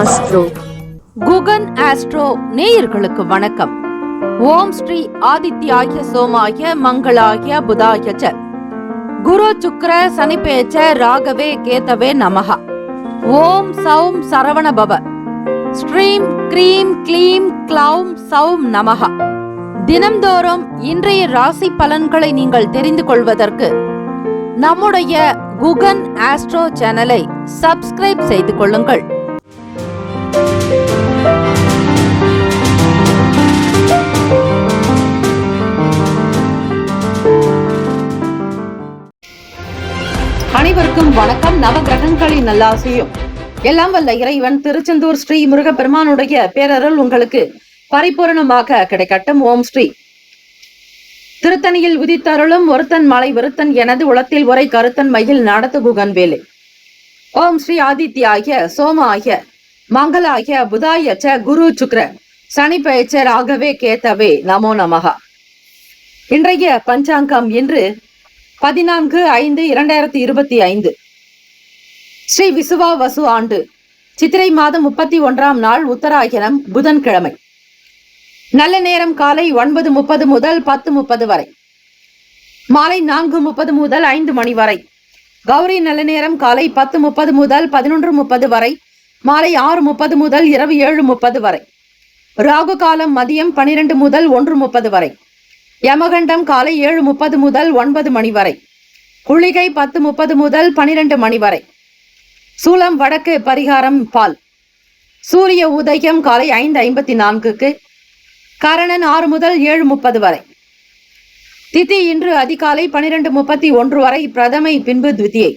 Astro. Guhan astro நேயர்களுக்கு வணக்கம். ஓம் ஸ்ரீ ஆதித்யாய சோமாய மங்களாய புதாய ச குரு சுக்ர சனிபேச்ச ராகவே கேதவே நமஹ. ஓம் சௌம் சரவண பவ. ஸ்ரீம் க்ரீம் க்ளீம் க்ளௌம் சௌம் நமஹ. தினம்தோறும் இன்றைய ராசி பலன்களை நீங்கள் தெரிந்து கொள்வதற்கு நம்முடைய குகன் ஆஸ்ட்ரோ சேனலை சப்ஸ்கிரைப் செய்து கொள்ளுங்கள். அனைவருக்கும் வணக்கம். நவகிரகங்களின் நல்லாசையும் எல்லாம் வல்ல இறைவன் திருச்செந்தூர் ஸ்ரீ முருகப்பெருமானுடைய பேரருள் உங்களுக்கு பரிபூரணமாக கிடைக்கட்டும். ஓம் ஸ்ரீ. திருத்தணியில் உதித்தருளும் ஒருத்தன் மலை விருத்தன் எனது உளத்தில் உரை கருத்தன் மயில் நடத்து குகன் வேலை. ஓம் ஸ்ரீ ஆதித்யாய சோமாய மங்களாய புதாய ச குரு சுக்ர சனி பெயர்ச்ச ராகவே கேத்தவே நமோ நமஹ. இன்றைய பஞ்சாங்கம் இன்று 14/5/2025 ஸ்ரீ விசுவா வசு ஆண்டு சித்திரை மாதம் 31ஆம் நாள் உத்தராயணம் புதன்கிழமை. நல்ல நேரம் காலை 9:30 முதல் 10:30 வரை, மாலை 4:30 முதல் 5 மணி வரை. கௌரி நல்ல நேரம் காலை 10:30 முதல் 11:30 வரை, மாலை 6:30 முதல் இரவு 7:30 வரை. ராகு காலம் மதியம் 12 முதல் 1:30 வரை. யமகண்டம் காலை 7:30 முதல் 9 மணி வரை. குளிகை 10:30 முதல் 12 மணி வரை. சூலம் வடக்கு, பரிகாரம் பால். சூரிய உதயம் காலை 5:54க்கு. கரணன் 6 முதல் 7:30 வரை. திதி இன்று அதிகாலை 12:31 வரை பிரதமை, பின்பு த்விதியை.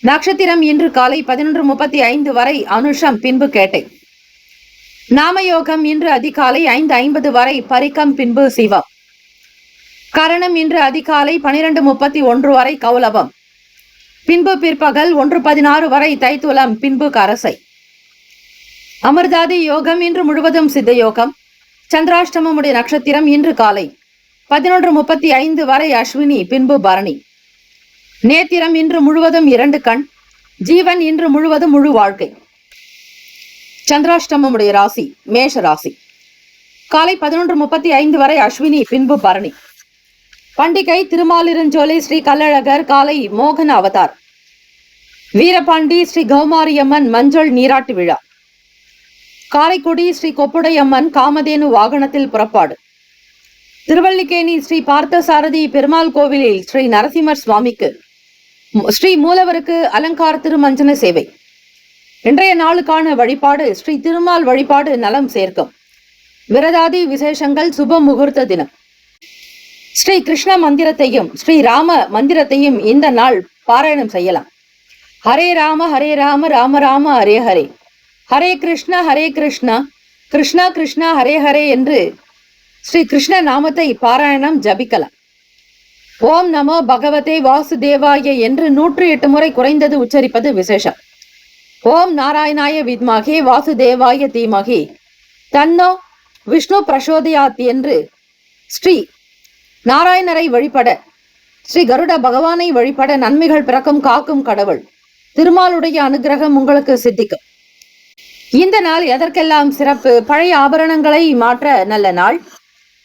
நட்சத்திரம் இன்று காலை 11:35 வரை அனுஷம், பின்பு கேட்டை. நாமயோகம் இன்று அதிகாலை 5:50 வரை பரிக்கம், பின்பு சிவம். கரணம் இன்று அதிகாலை 12:31 வரை கௌலவம், பின்பு பிற்பகல் 1:16 வரை தைத்துலம், பின்பு கரசை. அமிர்தாதி யோகம் இன்று முழுவதும் சித்த யோகம். சந்திராஷ்டமமுடைய நட்சத்திரம் இன்று காலை 11:35 வரை அஸ்வினி, பின்பு பரணி. நேத்திரம் இன்று முழுவதும் 2 கண். ஜீவன் இன்று முழுவதும் முழு வாழ்க்கை. சந்திராஷ்டமமுடைய ராசி மேஷ ராசி. காலை 11:35 வரை அஸ்வினி, பின்பு பரணி. பண்டிகை திருமாலிருஞ்சோலை ஸ்ரீ கள்ளழகர் காலை மோகன அவதார். வீரபாண்டி ஸ்ரீ கௌமாரியம்மன் மஞ்சள் நீராட்டு விழா. காரைக்குடி ஸ்ரீ கொப்புடையம்மன் காமதேனு வாகனத்தில் புறப்பாடு. திருவல்லிக்கேணி ஸ்ரீ பார்த்தசாரதி பெருமாள் கோவிலில் ஸ்ரீ நரசிம்மர் சுவாமிக்கு ஸ்ரீ மூலவருக்கு அலங்கார திருமஞ்சன சேவை. இன்றைய நாளுக்கான வழிபாடு ஸ்ரீ திருமால் வழிபாடு நலம் சேர்க்கும். விரதாதி விசேஷங்கள், சுப முகூர்த்த தினம். ஸ்ரீ கிருஷ்ண மந்திரத்தையும் ஸ்ரீ ராம மந்திரத்தையும் இந்த நாள் பாராயணம் செய்யலாம். ஹரே ராம ராம ராம ஹரே ஹரே, ஹரே கிருஷ்ணா கிருஷ்ணா கிருஷ்ணா ஹரே ஹரே என்று ஸ்ரீ கிருஷ்ண நாமத்தை பாராயணம் ஜபிக்கலாம். ஓம் நமோ பகவதே வாசுதேவாய என்று 108 முறை குறைந்தது உச்சரிப்பது விசேஷம். ஓம் நாராயணாய வித்மகே வாசுதேவாய தீமகி தன்னோ விஷ்ணு பிரசோதயாத் என்று ஸ்ரீ நாராயணரை வழிபட, ஸ்ரீ கருட பகவானை வழிபட நன்மைகள் பிறக்கும். காக்கும் கடவுள் திருமாலுடைய அனுகிரகம் உங்களுக்கு சித்திக்கும். இந்த நாள் எதற்கெல்லாம் சிறப்பு? பழைய ஆபரணங்களை மாற்ற நல்ல நாள்.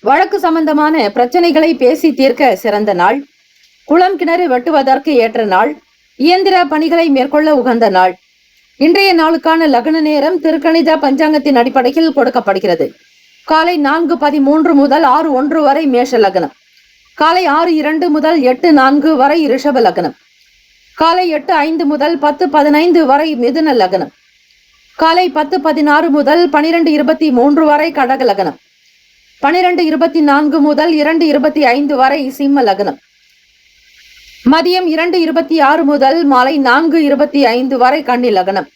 வழக்கு சம்பந்தமான பிரச்சனைகளை பேசி தீர்க்க சிறந்த நாள். குளம் கிணறு வெட்டுவதற்கு ஏற்ற நாள். இயந்திர பணிகளை மேற்கொள்ள உகந்த நாள். இன்றைய நாளுக்கான லக்ன நேரம் திருக்கணித பஞ்சாங்கத்தின் அடிப்படையில் கொடுக்கப்படுகிறது. காலை 4:13 முதல் 6:01 வரை மேஷ லக்னம். காலை 6:02 முதல் 8:04 வரை ரிஷப லக்னம். காலை 8:05 முதல் 10:15 வரை மிதுன லக்னம். காலை 10:16 முதல் 12:23 வரை கடக லக்னம். 12:24 முதல் 2:25 வரை சிம்ம லக்னம். மதியம் 2:26 முதல் மாலை 4:25 வரை கன்னி லக்னம்.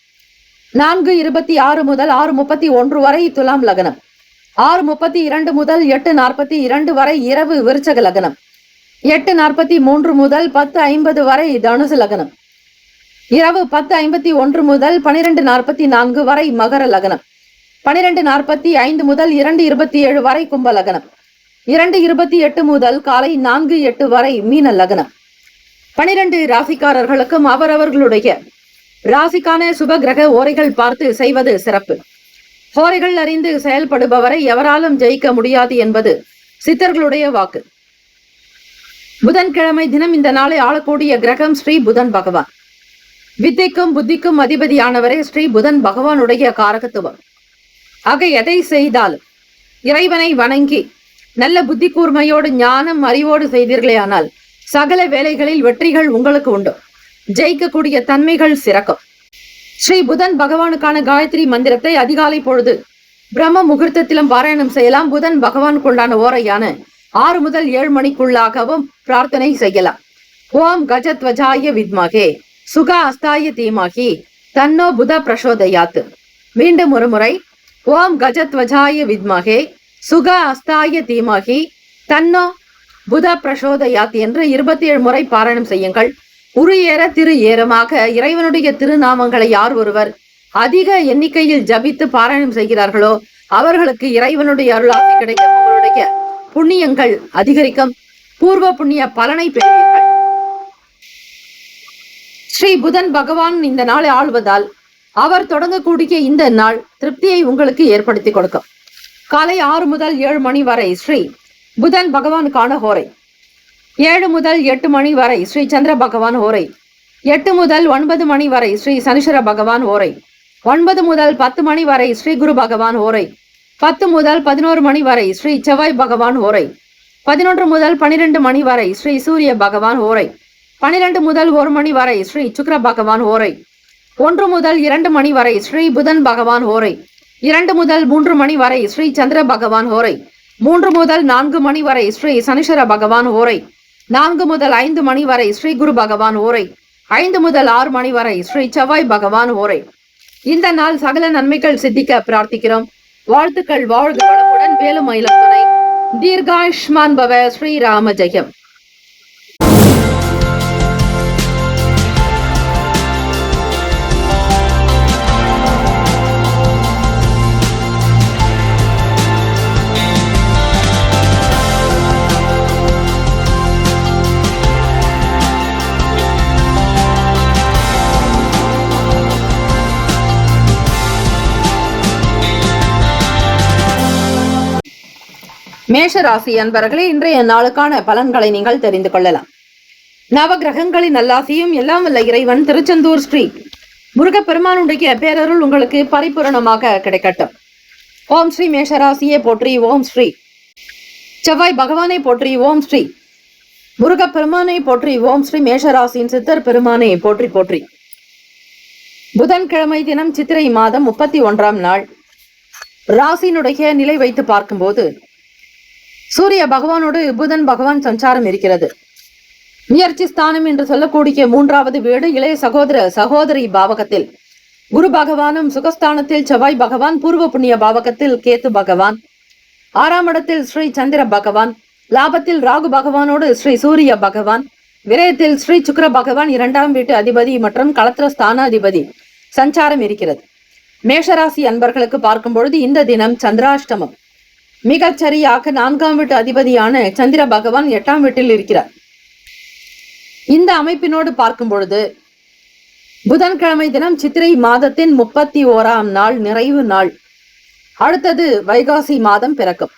4:26 முதல் 6:31 வரை துலாம் லக்னம். 6:32 முதல் 8:42 வரை இரவு விருச்சக லக்னம். 8:43 முதல் 10:50 வரை தனுசு லக்னம். இரவு 10:51 முதல் 12:44 வரை மகர லக்னம். 12:45 முதல் 2:27 வரை கும்ப லக்னம். 2:28 முதல் காலை 4:08 வரை மீன லக்னம். 12 ராசிக்காரர்களுக்கும் அவரவர்களுடைய ராசிக்கான சுப கிரக ஓரைகள் பார்த்து செய்வது சிறப்பு. ஓரைகள் அறிந்து செயல்படுபவரை எவராலும் ஜெயிக்க முடியாது என்பது சித்தர்களுடைய வாக்கு. புதன்கிழமை தினம் இந்த நாளை ஆளக்கூடிய கிரகம் ஸ்ரீ புதன் பகவான். வித்தைக்கும் புத்திக்கும் அதிபதியானவரே ஸ்ரீ புதன் பகவானுடைய காரகத்துவம். ஆக எதை செய்தாலும் இறைவனை வணங்கி நல்ல புத்தி கூர்மையோடு ஞானம் அறிவோடு செய்தீர்களே ஆனால் சகல வேலைகளில் வெற்றிகள் உங்களுக்கு உண்டு. ஜெயிக்கக்கூடிய தன்மைகள் சிறக்கும். ஸ்ரீ புதன் பகவானுக்கான காயத்ரி மந்திரத்தை அதிகாலை பொழுது பிரம்ம முகூர்த்தத்திலும் பாராயணம் செய்யலாம். புதன் பகவானுக்கு உண்டான ஓரையான 6 முதல் 7 மணிக்குள்ளாகவும் பிரார்த்தனை செய்யலாம். ஓம் கஜத்வஜாய வித்மகே சுகா அஸ்தாய தீமகி தன்னோ புத பிரசோதயாத். மீண்டும் ஒரு முறை, ஓம் கஜத்வஜாய வித்மகே சுகா அஸ்தாய தீமகி தன்னோ புத பிரசோதயாத் என்று 27 முறை பாராயணம் செய்யுங்கள். உரு ஏற திரு ஏறமாக இறைவனுடைய திருநாமங்களை யார் ஒருவர் அதிக எண்ணிக்கையில் ஜபித்து பாராயணம் செய்கிறார்களோ அவர்களுக்கு இறைவனுடைய அருளாசி கிடைக்கும். உங்களுடைய புண்ணியங்கள் அதிகரிக்கும். பூர்வ புண்ணிய பலனை பெறுவீர்கள். ஸ்ரீ புதன் பகவான் இந்த நாளை ஆள்வதால் அவர் தொடங்கக்கூடிய இந்த நாள் திருப்தியை உங்களுக்கு ஏற்படுத்தி கொடுக்கும். காலை 6 முதல் 7 மணி வரை ஸ்ரீ புதன் பகவானுக்கான ஹோரை. 7 முதல் 8 மணி வரை ஸ்ரீ சந்திர பகவான் ஹோரை. 8 முதல் 9 மணி வரை ஸ்ரீ சனீஸ்வர பகவான் ஹோரை. 9 முதல் 10 மணி வரை ஸ்ரீ குரு பகவான் ஹோரை. 10 முதல் 11 மணி வரை ஸ்ரீ செவ்வாய் பகவான் ஹோரை. 11 முதல் 12 மணி வரை ஸ்ரீ சூரிய பகவான் ஹோரை. 12 முதல் 1 மணி வரை ஸ்ரீ சுக்கிர பகவான் ஹோரை. 1 முதல் 2 மணி வரை ஸ்ரீ புதன் பகவான் ஹோரை. 2 முதல் 3 மணி வரை ஸ்ரீ சந்திர பகவான் ஹோரை. 3 முதல் 4 மணி வரை ஸ்ரீ சனீஸ்வர பகவான் ஹோரை. 4 முதல் 5 மணி வரை ஸ்ரீ குரு பகவான் ஹோரை. 5 முதல் 6 மணி வரை ஸ்ரீ செவ்வாய் பகவான் ஹோரை. இந்த நாள் சகல நன்மைகள் சித்திக்க பிரார்த்திக்கிறோம். வாழ்த்துக்கள். வாழ்க வளமுடன். வேலும் மயிலும் துணை. தீர்காயுஷ்மான் பவ. ஸ்ரீராம ஜெயம். மேஷராசி அன்பர்களே, இன்றைய நாளுக்கான பலன்களை நீங்கள் தெரிந்து கொள்ளலாம். நவ கிரகங்களின் நல்லாசியும் எல்லாம் வல்ல இறைவன் திருச்செந்தூர் ஸ்ரீ முருகப்பெருமானுடைய பேரருள் உங்களுக்கு பரிபூரணமாக கிடைக்கட்டும். ஓம் ஸ்ரீ மேஷராசியே போற்றி. ஓம் ஸ்ரீ செவ்வாய் பகவானை போற்றி. ஓம் ஸ்ரீ முருகப்பெருமானை போற்றி. ஓம் ஸ்ரீ மேஷராசியின் சித்தர் பெருமானை போற்றி போற்றி. புதன்கிழமை தினம் சித்திரை மாதம் 31ஆம் நாள். ராசியினுடைய நிலை வைத்து பார்க்கும்போது சூரிய பகவானோடு புதன் பகவான் சஞ்சாரம் இருக்கிறது. முயற்சி ஸ்தானம் என்று சொல்லக்கூடிய 3வது வீடு இளைய சகோதரி பாவகத்தில் குரு பகவானும், சுகஸ்தானத்தில் செவ்வாய் பகவான், பூர்வ புண்ணிய பாவகத்தில் கேத்து பகவான், 6ஆம் இடத்தில் ஸ்ரீ சந்திர பகவான், லாபத்தில் ராகு பகவானோடு ஸ்ரீ சூரிய பகவான், விரயத்தில் ஸ்ரீ சுக்கிர பகவான் 2ஆம் வீட்டு அதிபதி மற்றும் களத்திர ஸ்தான அதிபதி சஞ்சாரம் இருக்கிறது. மேஷராசி அன்பர்களுக்கு பார்க்கும் பொழுது இந்த தினம் சந்திராஷ்டமம். மிகச்சரியாக 4ஆம் வீட்டு அதிபதியான சந்திர பகவான் 8ஆம் வீட்டில் இருக்கிறார். இந்த அமைப்பினோடு பார்க்கும் பொழுது புதன்கிழமை தினம் சித்திரை மாதத்தின் 31ஆம் நாள் நிறைவு நாள். அடுத்தது வைகாசி மாதம் பிறக்கும்.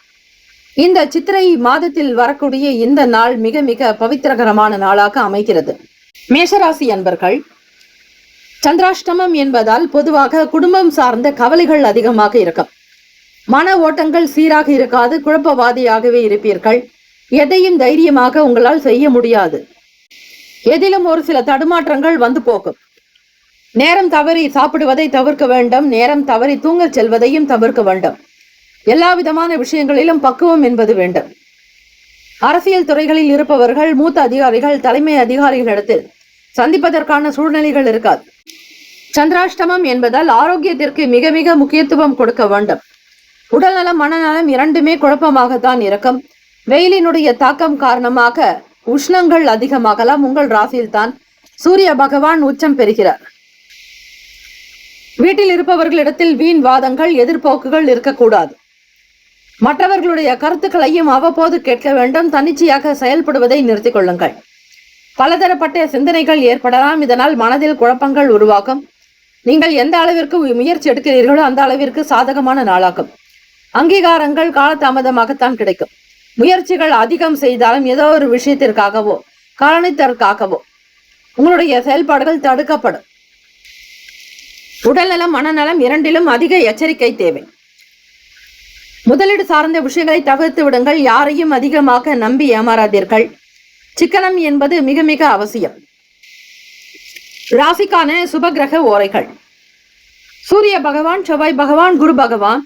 இந்த சித்திரை மாதத்தில் வரக்கூடிய இந்த நாள் மிக மிக பவித்திரகரமான நாளாக அமைகிறது. மேஷராசி அன்பர்கள், சந்திராஷ்டமம் என்பதால் பொதுவாக குடும்பம் சார்ந்த கவலைகள் அதிகமாக இருக்கும். மன ஓட்டங்கள் சீராக இருக்காது. குழப்பவாதியாகவே இருப்பீர்கள். எதையும் தைரியமாக உங்களால் செய்ய முடியாது. எதிலும் ஒரு சில தடுமாற்றங்கள் வந்து போகும். நேரம் தவறி சாப்பிடுவதை தவிர்க்க வேண்டும். நேரம் தவறி தூங்கச் செல்வதையும் தவிர்க்க வேண்டும். எல்லா விதமான விஷயங்களிலும் பக்குவம் என்பது வேண்டும். அரசியல் துறைகளில் இருப்பவர்கள், மூத்த அதிகாரிகள், தலைமை அதிகாரிகளிடத்தில் சந்திப்பதற்கான சூழ்நிலைகள் இருக்காது. சந்திராஷ்டமம் என்பதால் ஆரோக்கியத்திற்கு மிக மிக முக்கியத்துவம் கொடுக்க வேண்டும். உடல்நலம், மனநலம் இரண்டுமே குழப்பமாகத்தான் இருக்கும். வெயிலினுடைய தாக்கம் காரணமாக உஷ்ணங்கள் அதிகமாகலாம். உங்கள் ராசியில்தான் சூரிய பகவான் உச்சம் பெறுகிறார். வீட்டில் இருப்பவர்களிடத்தில் வீண் வாதங்கள், எதிர்போக்குகள் இருக்கக்கூடாது. மற்றவர்களுடைய கருத்துக்களையும் அவ்வப்போது கேட்க வேண்டும். தன்னிச்சையாக செயல்படுவதை நிறுத்திக் கொள்ளுங்கள். பலதரப்பட்ட சிந்தனைகள் ஏற்படலாம். இதனால் மனதில் குழப்பங்கள் உருவாகும். நீங்கள் எந்த அளவிற்கு முயற்சி எடுக்கிறீர்களோ அந்த அளவிற்கு சாதகமான நாளாகும். அங்கீகாரங்கள் காலதாமதமாகத்தான் கிடைக்கும். முயற்சிகள் அதிகம் செய்தாலும் ஏதோ ஒரு விஷயத்திற்காகவோ காரணத்திற்காகவோ உங்களுடைய செயல்பாடுகள் தடுக்கப்படும். உடல்நலம் மனநலம் இரண்டிலும் அதிக எச்சரிக்கை தேவை. முதலீடு சார்ந்த விஷயங்களை தவிர்த்து விடுங்கள். யாரையும் அதிகமாக நம்பி ஏமாறாதீர்கள். சிக்கனம் என்பது மிக மிக அவசியம். ராசிக்கான சுபகிரக ஓரைகள்: சூரிய பகவான், செவ்வாய் பகவான், குரு பகவான்,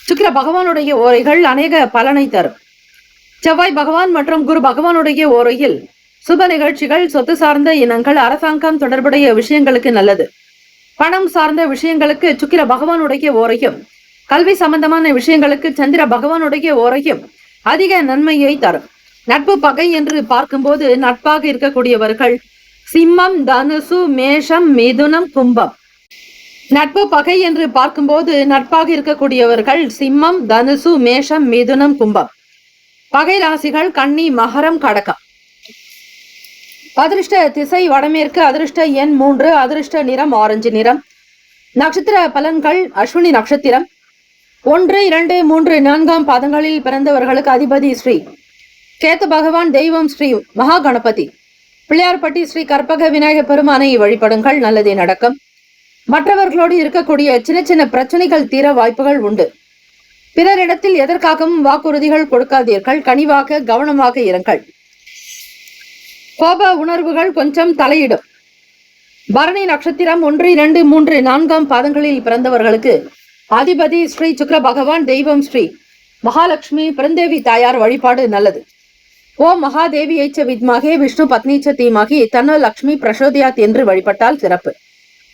சுக்கிர பகவானுடைய ஓரைகள் அநேக பலனை தரும். செவ்வாய் பகவான் மற்றும் குரு பகவானுடைய ஓரையில் சுப நிகழ்ச்சிகள், சொத்து சார்ந்த இனங்கள், அரசாங்கம் தொடர்புடைய விஷயங்களுக்கு நல்லது. பணம் சார்ந்த விஷயங்களுக்கு சுக்கிர பகவானுடைய ஓரையும், கல்வி சம்பந்தமான விஷயங்களுக்கு சந்திர பகவானுடைய ஓரையும் அதிக நன்மையை தரும். நட்பு பகை என்று பார்க்கும்போது நட்பாக இருக்கக்கூடியவர்கள் சிம்மம், தனுசு, மேஷம், மிதுனம், கும்பம். நட்பு பகை என்று பார்க்கும்போது நட்பாக இருக்கக்கூடியவர்கள் சிம்மம், தனுசு, மேஷம், மிதுனம், கும்பம். பகை ராசிகள் கன்னி, மகரம், கடகம். அதிர்ஷ்ட திசை வடமேற்கு. அதிர்ஷ்ட எண் 3. அதிர்ஷ்ட நிறம் ஆரஞ்சு நிறம். நட்சத்திர பலன்கள்: அஸ்வினி நட்சத்திரம் 1, 2, 3, 4 பாதங்களில் பிறந்தவர்களுக்கு அதிபதி ஸ்ரீ கேத்து பகவான், தெய்வம் ஸ்ரீ மகா கணபதி. பிள்ளையார்பட்டி ஸ்ரீ கற்பக விநாயக பெருமானை வழிபடுங்கள், நல்லதே நடக்கும். மற்றவர்களோடு இருக்கக்கூடிய சின்ன சின்ன பிரச்சனைகள் தீர வாய்ப்புகள் உண்டு. பிறரிடத்தில் எதற்காகவும் வாக்குறுதிகள் கொடுக்காதீர்கள். கனிவாக கவனமாக இருங்கள். கோப உணர்வுகள் கொஞ்சம் தலையிடும். பரணி நட்சத்திரம் 1, 2, 3, 4 பாதங்களில் பிறந்தவர்களுக்கு அதிபதி ஸ்ரீ சுக்கிர பகவான், தெய்வம் ஸ்ரீ மகாலட்சுமி பெருந்தேவி தாயார் வழிபாடு நல்லது. ஓம் மகாதேவியைச்ச வித்மகே விஷ்ணு பத்னிச்ச தீமகி தன்னோ லக்ஷ்மி பிரசோதயாத் என்று வழிபட்டால் சிறப்பு.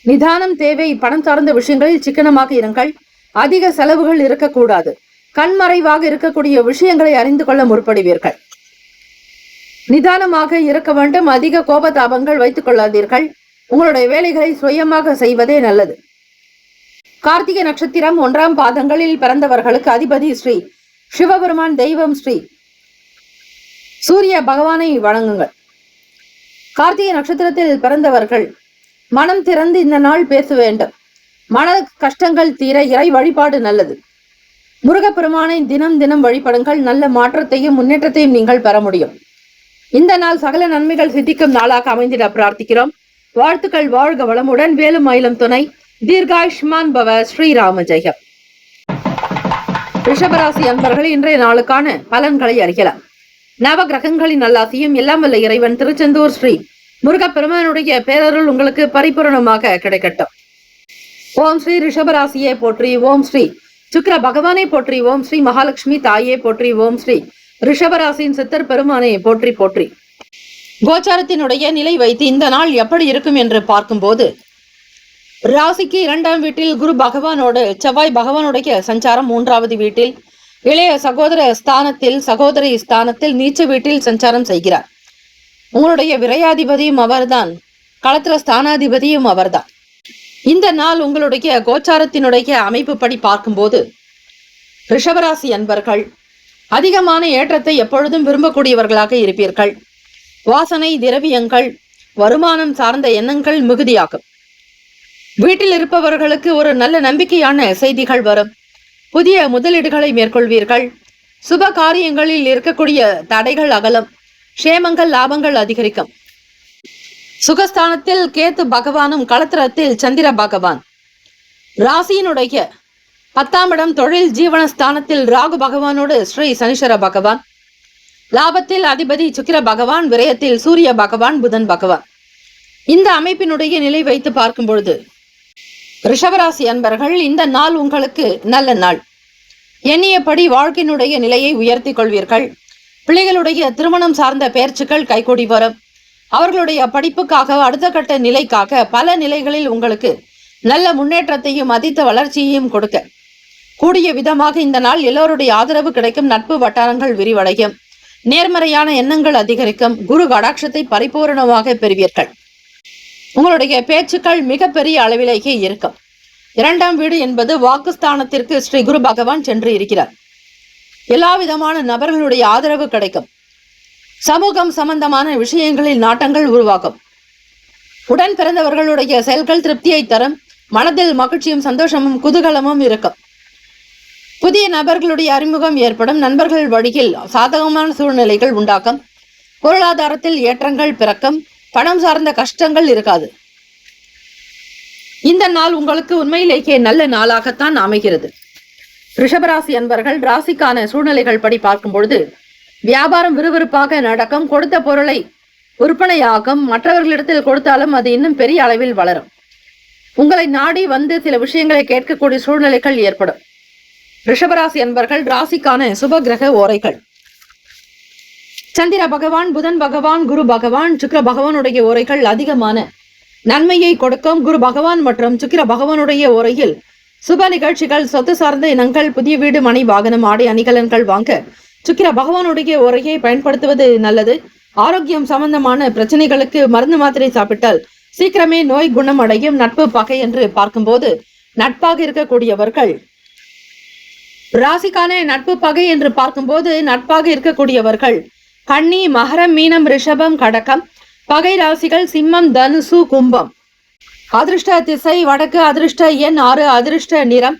நிதானம் தேவை. பணம் சார்ந்த விஷயங்களில் சிக்கனமாக இருங்கள். அதிக செலவுகள் இருக்கக்கூடாது. கண்மறைவாக இருக்கக்கூடிய விஷயங்களை அறிந்து கொள்ள முற்படுவீர்கள். நிதானமாக இருக்க வேண்டும். அதிக கோபதாபங்கள் வைத்துக் கொள்ளாதீர்கள். உங்களுடைய வேலைகளை சுயமாக செய்வதே நல்லது. கார்த்திகை நட்சத்திரம் 1 பாதங்களில் பிறந்தவர்களுக்கு அதிபதி ஸ்ரீ சிவபெருமான், தெய்வம் ஸ்ரீ சூரிய பகவானை வணங்குங்கள். கார்த்திகை நட்சத்திரத்தில் பிறந்தவர்கள் மனம் திறந்து இந்த நாள் பேச வேண்டும். மன கஷ்டங்கள் தீர இறை வழிபாடு நல்லது. முருகப்பெருமானை தினம் தினம் வழிபடுங்கள். நல்ல மாற்றத்தையும் முன்னேற்றத்தையும் நீங்கள் பெற முடியும். இந்த நாள் சகல நன்மைகள் சித்திக்கும் நாளாக அமைந்திட பிரார்த்திக்கிறோம். வாழ்த்துக்கள். வாழ்க வளமுடன். வேலும் மயிலும் துணை. தீர்காயுஷ்மான் பவ. ஸ்ரீராம ஜெயம். ரிஷபராசி அன்பர்கள் இன்றைய நாளுக்கான பலன்களை அறியலாம். நவ கிரகங்களின் நல்லாசியும் எல்லாம் வல்ல இறைவன் திருச்செந்தூர் ஸ்ரீ முருகப்பெருமானுடைய பேரருள் உங்களுக்கு பரிபூரணமாக கிடைக்கட்டும். ஓம் ஸ்ரீ ரிஷபராசியை போற்றி. ஓம் ஸ்ரீ சுக்கிர பகவானை போற்றி. ஓம் ஸ்ரீ மகாலட்சுமி தாயே போற்றி. ஓம் ஸ்ரீ ரிஷபராசியின் சித்தர் பெருமானை போற்றி போற்றி. கோச்சாரத்தினுடைய நிலை வைத்து இந்த நாள் எப்படி இருக்கும் என்று பார்க்கும்போது, ராசிக்கு 2ஆம் வீட்டில் குரு பகவானோடு செவ்வாய் பகவானுடைய சஞ்சாரம், 3வது வீட்டில் இளைய சகோதர ஸ்தானத்தில், சகோதரி ஸ்தானத்தில் நீச்ச வீட்டில் சஞ்சாரம் செய்கிறார். உங்களுடைய விரையாதிபதியும் அவர்தான், களத்திர ஸ்தானாதிபதியும் அவர்தான். இந்த நாள் உங்களுடைய கோச்சாரத்தினுடைய அமைப்பு படி பார்க்கும்போது ரிஷபராசி அன்பர்கள் அதிகமான ஏற்றத்தை எப்பொழுதும் விரும்பக்கூடியவர்களாக இருப்பீர்கள். வாசனை திரவியங்கள், வருமானம் சார்ந்த எண்ணங்கள் மிகுதியாகும். வீட்டில் இருப்பவர்களுக்கு ஒரு நல்ல நம்பிக்கையான செய்திகள் வரும். புதிய முதலீடுகளை மேற்கொள்வீர்கள். சுப காரியங்களில் இருக்கக்கூடிய தடைகள் அகலும். க்ஷேமங்கள், லாபங்கள் அதிகரிக்கும். சுகஸ்தானத்தில் கேத்து பகவானும், களத்திரத்தில் சந்திர பகவான். ராசியினுடைய 10ஆம் இடம் தொழில் ஜீவனஸ்தானத்தில் ராகு பகவானோடு ஸ்ரீ சனீஸ்வர பகவான். லாபத்தில் அதிபதி சுக்கிர பகவான், விரயத்தில் சூரிய பகவான், புதன் பகவான். இந்த அமைப்பினுடைய நிலை வைத்து பார்க்கும் பொழுது ரிஷபராசி அன்பர்கள் இந்த நாள் உங்களுக்கு நல்ல நாள். எண்ணியபடி வாழ்க்கையினுடைய நிலையை உயர்த்தி கொள்வீர்கள். பிள்ளைகளுடைய திருமணம் சார்ந்த பேச்சுக்கள் கைகூடி வரும். அவர்களுடைய படிப்புக்காக, அடுத்த கட்ட நிலைக்காக பல நிலைகளில் உங்களுக்கு நல்ல முன்னேற்றத்தையும் அதிக வளர்ச்சியையும் கொடுக்க கூடிய விதமாக இந்த நாள் எல்லோருடைய ஆதரவு கிடைக்கும். நட்பு வட்டாரங்கள் விரிவடையும். நேர்மறையான எண்ணங்கள் அதிகரிக்கும். குரு கடாட்சத்தை பரிபூரணமாக பெறுவீர்கள். உங்களுடைய பேச்சுக்கள் மிகப்பெரிய அளவிலேயே இருக்கும். 2ஆம் வீடு என்பது வாக்குஸ்தானத்திற்கு ஸ்ரீ குரு பகவான் சென்று இருக்கிறார். எல்லா விதமான நபர்களுடைய ஆதரவு கிடைக்கும். சமூகம் சம்பந்தமான விஷயங்களில் நாட்டங்கள் உருவாகும். உடன் பிறந்தவர்களுடைய செயல்கள் திருப்தியை தரும். மனதில் மகிழ்ச்சியும் சந்தோஷமும் குதூகலமும் இருக்கும். புதிய நபர்களுடைய அறிமுகம் ஏற்படும். நண்பர்கள் வழியில் சாதகமான சூழ்நிலைகள் உண்டாகும். பொருளாதாரத்தில் ஏற்றங்கள் பிறக்கும். பணம் சார்ந்த கஷ்டங்கள் இருக்காது. இந்த நாள் உங்களுக்கு உண்மையிலேயே நல்ல நாளாகத்தான் அமைகிறது. ரிஷபராசி அன்பர்கள் ராசிக்கான சூழ்நிலைகள் படி பார்க்கும் பொழுது வியாபாரம் விறுவிறுப்பாக நடக்கும். கொடுத்த பொருளை விற்பனையாகும். மற்றவர்களிடத்தில் கொடுத்தாலும் அது இன்னும் பெரிய அளவில் வளரும். உங்களை நாடி வந்து சில விஷயங்களை கேட்கக்கூடிய சூழ்நிலைகள் ஏற்படும். ரிஷபராசி அன்பர்கள் ராசிக்கான சுப கிரக ஓரைகள். சந்திர பகவான், புதன் பகவான், குரு பகவான், சுக்கிர பகவானுடைய ஓரைகள் அதிகமான நன்மையை கொடுக்கும். குரு பகவான் மற்றும் சுக்கிர பகவானுடைய ஓரையில் சுப நிகழ்ச்சிகள், சொத்து சார்ந்த இனங்கள், புதிய வீடு, மனை, வாகனம், ஆடை, அணிகலன்கள் வாங்க சுக்கிர பகவானுடைய ஓரையை பயன்படுத்துவது நல்லது. ஆரோக்கியம் சம்பந்தமான பிரச்சனைகளுக்கு மருந்து மாத்திரை சாப்பிட்டால் சீக்கிரமே நோய் குணம் அடையும். நட்பு பகை என்று பார்க்கும்போது நட்பாக இருக்கக்கூடியவர்கள் ராசிக்கான நட்பு பகை என்று பார்க்கும்போது நட்பாக இருக்கக்கூடியவர்கள் கன்னி, மகரம், மீனம், ரிஷபம், கடகம். பகை ராசிகள் சிம்மம், தனுசு, கும்பம். அதிர்ஷ்ட திசை வடக்கு. அதிர்ஷ்ட எண் 6. அதிர்ஷ்ட நிறம்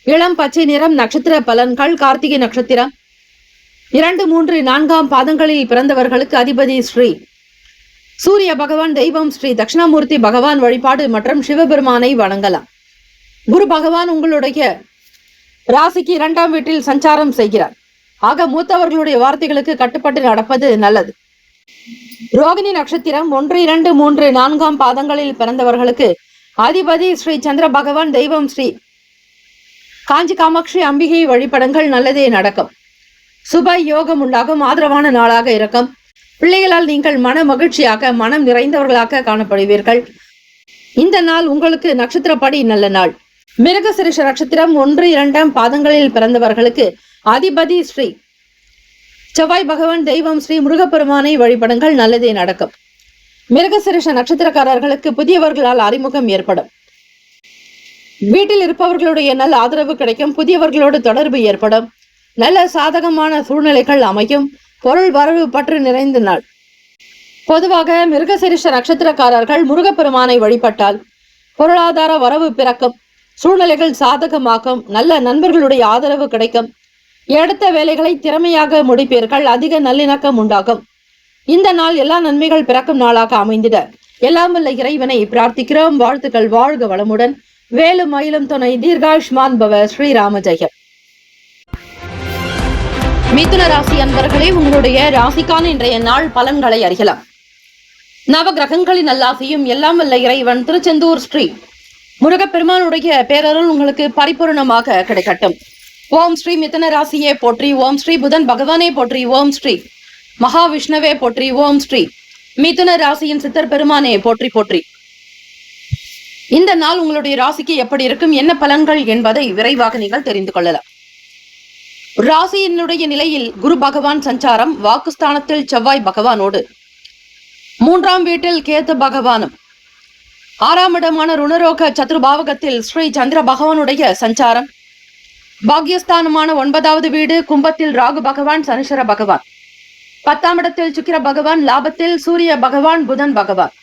இளம் பச்சை நிறம். நட்சத்திர பலன்கள் கார்த்திகை நட்சத்திரம் 2, 3, 4 பாதங்களில் பிறந்தவர்களுக்கு அதிபதி ஸ்ரீ சூரிய பகவான். தெய்வம் ஸ்ரீ தட்சிணாமூர்த்தி பகவான் வழிபாடு மற்றும் சிவபெருமானை வணங்கலாம். குரு பகவான் உங்களுடைய ராசிக்கு 2ஆம் வீட்டில் சஞ்சாரம் செய்கிறார். ஆக மூத்தவர்களுடைய வார்த்தைகளுக்கு கட்டுப்பட்டு நடப்பது நல்லது. ரோகிணி நட்சத்திரம் 1, 2, 3, 4 பாதங்களில் பிறந்தவர்களுக்கு அதிபதி ஸ்ரீ சந்திர பகவான். தெய்வம் ஸ்ரீ காஞ்சி காமாட்சி அம்பிகை வழிபடுங்கள். நல்லதே நடக்கும். சுப யோகம் உண்டாகும். ஆதரவான நாளாக இருக்கும். பிள்ளைகளால் நீங்கள் மன மகிழ்ச்சியாக மனம் நிறைந்தவர்களாக காணப்படுவீர்கள். இந்த நாள் உங்களுக்கு நட்சத்திரப்படி நல்ல நாள். மிருகசிரிஷ நட்சத்திரம் 1, 2 பாதங்களில் பிறந்தவர்களுக்கு அதிபதி ஸ்ரீ செவ்வாய் பகவான். தெய்வம் ஸ்ரீ முருகப்பெருமானை வழிபடுங்கள். நல்லதே நடக்கும். மிருகசிரிஷ நட்சத்திரக்காரர்களுக்கு புதியவர்களால் அறிமுகம் ஏற்படும். வீட்டில் இருப்பவர்களுடைய நல்ல ஆதரவு கிடைக்கும். புதியவர்களோடு தொடர்பு ஏற்படும். நல்ல சாதகமான சூழ்நிலைகள் அமையும். பொருள் வரவு பற்று நிறைந்த நாள். பொதுவாக மிருகசிரிஷ நட்சத்திரக்காரர்கள் முருகப்பெருமானை வழிபட்டால் பொருளாதார வரவு பிறக்கும். சூழ்நிலைகள் சாதகமாகும். நல்ல நண்பர்களுடைய ஆதரவு கிடைக்கும். எடுத்த வேலைகளை திறமையாக முடிப்பீர்கள். அதிக நல்லிணக்கம் உண்டாகும். இந்த நாள் எல்லா நன்மைகள் பிறக்கும் நாளாக அமைந்திட எல்லாம் வல்ல இறைவனை பிரார்த்திக்கிறோம். வாழ்த்துக்கள். வாழ்க வளமுடன். வேலும் மயிலும் துணை. தீர்காயுஷ்மான் பவ. ஸ்ரீராம ஜெயம். மிதுன ராசி அன்பர்களே, உங்களுடைய ராசிக்கான இன்றைய நாள் பலன்களை அறியலாம். நவ கிரகங்களின் நல்லாசியும் எல்லாம் வல்ல இறைவன் திருச்செந்தூர் ஸ்ரீ முருகப்பெருமானுடைய பேரருள் உங்களுக்கு பரிபூர்ணமாக கிடைக்கட்டும். ஓம் ஸ்ரீ மிதுன ராசியே போற்றி. ஓம் ஸ்ரீ புதன் பகவானே போற்றி. ஓம் ஸ்ரீ மகாவிஷ்ணுவே போற்றி. ஓம் ஸ்ரீ மிதுன ராசியின் சித்தர் பெருமானே போற்றி போற்றி. இந்த நாள் உங்களுடைய ராசிக்கு எப்படி இருக்கும், என்ன பலன்கள் என்பதை விரைவாக நீங்கள் தெரிந்து கொள்ளலாம். ராசியினுடைய நிலையில் குரு பகவான் சஞ்சாரம். வாக்குஸ்தானத்தில் செவ்வாய் பகவானோடு 3ஆம் வீட்டில் கேது பகவானும் 6ஆம் இடமான ருணரோக சதுர்பாவகத்தில் ஸ்ரீ சந்திர பகவானுடைய சஞ்சாரம். பாக்யஸ்தானமான 9வது வீடு கும்பத்தில் ராகு பகவான், சனிஸ்வர பகவான். 10ஆம் இடத்தில் சுக்கிர பகவான். லாபத்தில் சூரிய பகவான், புதன் பகவான்.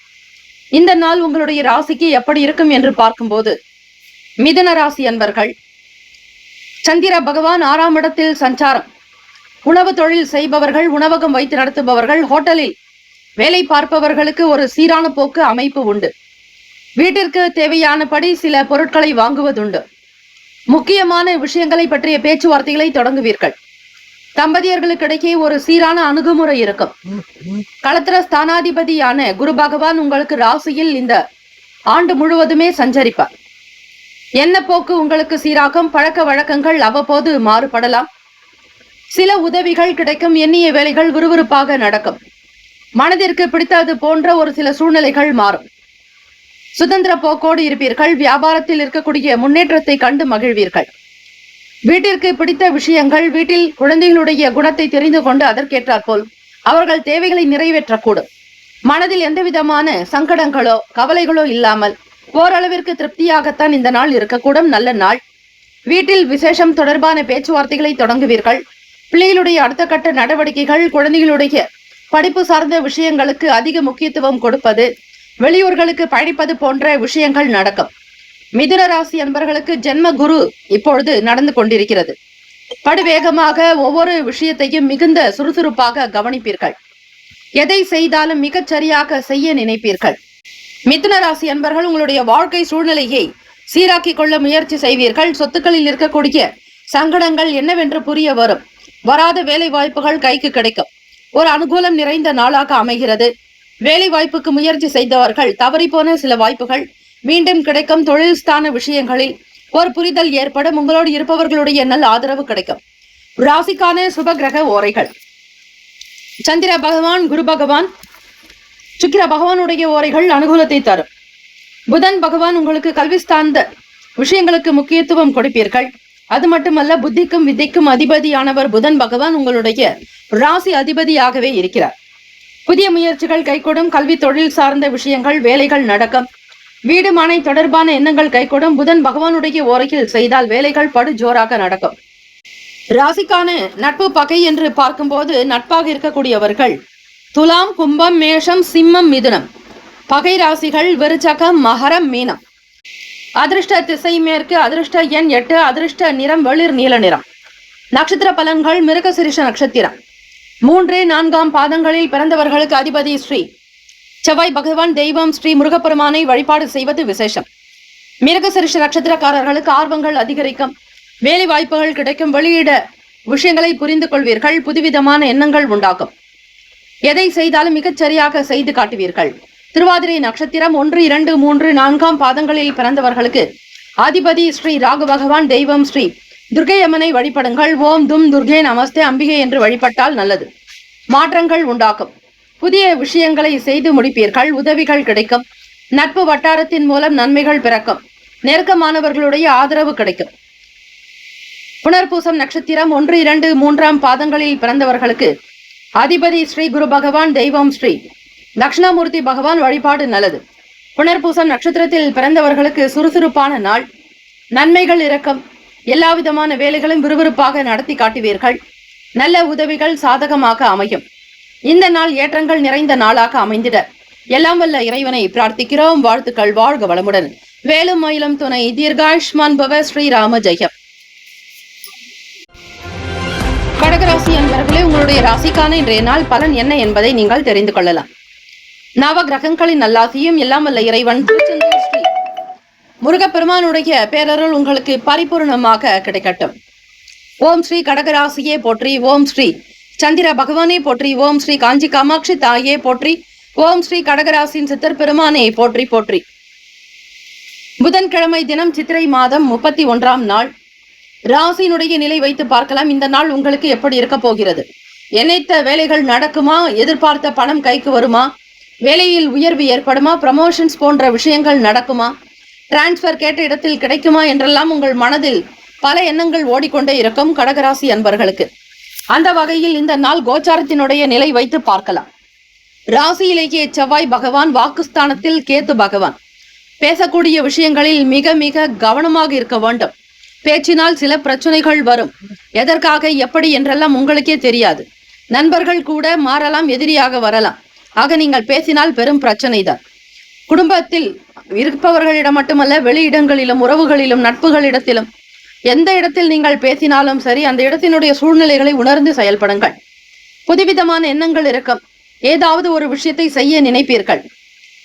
இந்த நாள் உங்களுடைய ராசிக்கு எப்படி இருக்கும் என்று பார்க்கும்போது மிதுன ராசி அன்பர்கள் சந்திர பகவான் 6ஆம் இடத்தில் சஞ்சாரம். உணவு தொழில் செய்பவர்கள், உணவகம் வைத்து நடத்துபவர்கள், ஹோட்டலில் வேலை பார்ப்பவர்களுக்கு ஒரு சீரான போக்கு அமைப்பு உண்டு. வீட்டிற்கு தேவையானபடி சில பொருட்களை வாங்குவதுண்டு. முக்கியமான விஷயங்களை பற்றிய பேச்சுவார்த்தைகளை தொடங்குவீர்கள். தம்பதியர்களுக்கிடையே ஒரு சீரான அணுகுமுறை இருக்கும். களத்திர ஸ்தானாதிபதியான குரு பகவான் உங்களுக்கு ராசியில் இந்த ஆண்டு முழுவதுமே சஞ்சரிப்பார். என்ன போக்கு உங்களுக்கு சீராகும். பழக்க வழக்கங்கள் அவ்வப்போது மாறுபடலாம். சில உதவிகள் கிடைக்கும். எண்ணிய வேலைகள் விறுவிறுப்பாக நடக்கும். மனதிற்கு பிடித்தது போன்ற ஒரு சில சூழ்நிலைகள் மாறும். சுதந்திர போக்கோடு இருப்பீர்கள். வியாபாரத்தில் இருக்கக்கூடிய முன்னேற்றத்தை கண்டு மகிழ்வீர்கள். வீட்டிற்கு பிடித்த விஷயங்கள், வீட்டில் குழந்தைகளுடைய குணத்தை தெரிந்து கொண்டு அதற்கேற்றாற்போல் அவர்கள் தேவைகளை நிறைவேற்றக்கூடும். மனதில் எந்த விதமான சங்கடங்களோ கவலைகளோ இல்லாமல் ஓரளவிற்கு திருப்தியாகத்தான் இந்த நாள் இருக்கக்கூடும். நல்ல நாள். வீட்டில் விசேஷம் தொடர்பான பேச்சுவார்த்தைகளை தொடங்குவீர்கள். பிள்ளைகளுடைய அடுத்த கட்ட நடவடிக்கைகள், குழந்தைகளுடைய படிப்பு சார்ந்த விஷயங்களுக்கு அதிக முக்கியத்துவம் கொடுப்பது, வெளியூர்களுக்கு பயணிப்பது போன்ற விஷயங்கள் நடக்கும். மிதுன ராசி அன்பர்களுக்கு ஜென்ம குரு இப்பொழுது நடந்து கொண்டிருக்கிறது. படுவேகமாக ஒவ்வொரு விஷயத்தையும் மிகுந்த சுறுசுறுப்பாக கவனிப்பீர்கள். எதை செய்தாலும் மிகச் சரியாக செய்ய நினைப்பீர்கள். மிதுன ராசி அன்பர்கள் உங்களுடைய வாழ்க்கை சூழ்நிலையை சீராக்கிக் கொள்ள முயற்சி செய்வீர்கள். சொத்துக்களில் இருக்கக்கூடிய சங்கடங்கள் என்னவென்று புரிய வரும். வராத வேலை வாய்ப்புகள் கைக்கு கிடைக்கும். ஒரு அனுகூலம் நிறைந்த நாளாக அமைகிறது. வேலை வாய்ப்புக்கு முயற்சி செய்தவர்கள் தவறிப்போன சில வாய்ப்புகள் மீண்டும் கிடைக்கும். தொழில் ஸ்தான விஷயங்களில் ஒரு புரிதல் ஏற்படும். உங்களோடு இருப்பவர்களுடைய நல்ல ஆதரவு கிடைக்கும். ராசிக்கான சுப கிரக ஓரைகள்: சந்திர பகவான், குரு பகவான், சுக்கிர பகவானுடைய ஓரைகள் அனுகூலத்தை தரும். புதன் பகவான் உங்களுக்கு கல்வி சார்ந்த விஷயங்களுக்கு முக்கியத்துவம் கொடுப்பீர்கள். அது மட்டுமல்ல, புத்திக்கும் வித்தைக்கும் அதிபதியானவர் புதன் பகவான் உங்களுடைய ராசி அதிபதியாகவே இருக்கிறார். புதிய முயற்சிகள் கைகூடும். கல்வி தொழில் சார்ந்த விஷயங்கள் வேலைகள் நடக்கும். வீடு மனை தொடர்பான எண்ணங்கள் கைகூடும். புதன் பகவானுடைய ஓரையில் செய்தால் வேலைகள் படு ஜோராக நடக்கும். ராசிக்கான நட்பு பகை என்று பார்க்கும்போது நட்பாக இருக்கக்கூடியவர்கள் துலாம், கும்பம், மேஷம், சிம்மம், மிதுனம். பகை ராசிகள் விருச்சகம், மகரம், மீனம். அதிர்ஷ்ட திசை மேற்கு. அதிர்ஷ்ட எண் 8. அதிர்ஷ்ட நிறம் வெளிர் நீல நிறம். நட்சத்திர பலன்கள்: மிருகசிரிஷ நட்சத்திரம் 3, 4 பாதங்களில் பிறந்தவர்களுக்கு அதிபதி ஸ்ரீ செவ்வாய் பகவான். தெய்வம் ஸ்ரீ முருகப்பெருமானை வழிபாடு செய்வது விசேஷம். மிருகசிரிஷ நட்சத்திரக்காரர்களுக்கு ஆர்வங்கள் அதிகரிக்கும். வேலை வாய்ப்புகள் கிடைக்கும். வெளியிட விஷயங்களை புரிந்து கொள்வீர்கள். புதுவிதமான எண்ணங்கள் உண்டாகும். எதை செய்தாலும் மிகச் சரியாக செய்து காட்டுவீர்கள். திருவாதிரை நட்சத்திரம் 1, 2, 3, 4 பாதங்களில் பிறந்தவர்களுக்கு அதிபதி ஸ்ரீ ராகு பகவான். தெய்வம் ஸ்ரீ துர்கை அம்மனை வழிபடுங்கள். ஓம் தும் துர்கே நமஸ்தே அம்பிகை என்று வழிபட்டால் நல்லது. மாற்றங்கள் உண்டாகும். புதிய விஷயங்களை செய்து முடிப்பீர்கள். உதவிகள் கிடைக்கும். நட்பு வட்டாரத்தின் மூலம் நன்மைகள் பிறக்கும். நெருக்கமானவர்களுடைய ஆதரவு கிடைக்கும். புனர்பூசம் நட்சத்திரம் 1, 2, 3 பாதங்களில் பிறந்தவர்களுக்கு அதிபதி ஸ்ரீ குரு பகவான். தெய்வம் ஸ்ரீ தட்சிணாமூர்த்தி பகவான் வழிபாடு நல்லது. புனர்பூசம் நட்சத்திரத்தில் பிறந்தவர்களுக்கு சுறுசுறுப்பான நாள். நன்மைகள் இருக்கும். எல்லா விதமான வேலைகளும் விறுவிறுப்பாக நடத்தி காட்டுவீர்கள். நல்ல உதவிகள் சாதகமாக அமையும். இந்த நாள் ஏற்றங்கள் நிறைந்த நாளாக அமைந்திட எல்லாம் வல்ல இறைவனை பிரார்த்திக்கிறோம். வாழ்த்துக்கள். வாழ்க வளமுடன். வேலும் மயிலும் துணை. தீர்காயுஷ்மான் பவ. ஸ்ரீராம ஜெயம். கடகராசி அன்பர்களே, உங்களுடைய ராசிக்கான இன்றைய நாள் பலன் என்ன என்பதை நீங்கள் தெரிந்து கொள்ளலாம். நவ கிரகங்களின் நல்லாசியும் எல்லாம் வல்ல இறைவன் திருச்செந்தூர் ஸ்ரீ முருகப்பெருமானுடைய பேரருள் உங்களுக்கு பரிபூர்ணமாக கிடைக்கட்டும். ஓம் ஸ்ரீ கடகராசியே போற்றி. ஓம் ஸ்ரீ சந்திர பகவானே போற்றி. ஓம் ஸ்ரீ காஞ்சி காமாட்சி தாயே போற்றி. ஓம் ஸ்ரீ கடகராசின் சித்தர் பெருமானே போற்றி போற்றி. புதன்கிழமை தினம் சித்திரை மாதம் 31ஆம் நாள். ராசியினுடைய நிலை வைத்து பார்க்கலாம். இந்த நாள் உங்களுக்கு எப்படி இருக்க போகிறது? நினைத்த வேலைகள் நடக்குமா? எதிர்பார்த்த பணம் கைக்கு வருமா? வேலையில் உயர்வு ஏற்படுமா? ப்ரமோஷன்ஸ் போன்ற விஷயங்கள் நடக்குமா? டிரான்ஸ்பர் கேட்ட இடத்தில் கிடைக்குமா என்றெல்லாம் உங்கள் மனதில் பல எண்ணங்கள் ஓடிக்கொண்டே இருக்கும் கடகராசி அன்பர்களுக்கு. அந்த வகையில் இந்த நாள் கோச்சாரத்தினுடைய நிலை வைத்து பார்க்கலாம். ராசியிலேயே செவ்வாய் பகவான், வாக்குஸ்தானத்தில் கேத்து பகவான். பேசக்கூடிய விஷயங்களில் மிக மிக கவனமாக இருக்க வேண்டும். பேச்சினால் சில பிரச்சனைகள் வரும். எதற்காக, எப்படி என்றெல்லாம் உங்களுக்கே தெரியாது. நண்பர்கள் கூட மாறலாம், எதிரியாக வரலாம். ஆக நீங்கள் பேசினால் பெரும் பிரச்சனை தான். குடும்பத்தில் இருப்பவர்களிடம் மட்டுமல்ல, வெளியிடங்களிலும், உறவுகளிலும், நட்புகளிடத்திலும், எந்த இடத்தில் நீங்கள் பேசினாலும் சரி, அந்த இடத்தினுடைய சூழ்நிலைகளை உணர்ந்து செயல்படுங்கள். புதுவிதமான எண்ணங்கள் இருக்கும். ஏதாவது ஒரு விஷயத்தை செய்ய நினைப்பீர்கள்.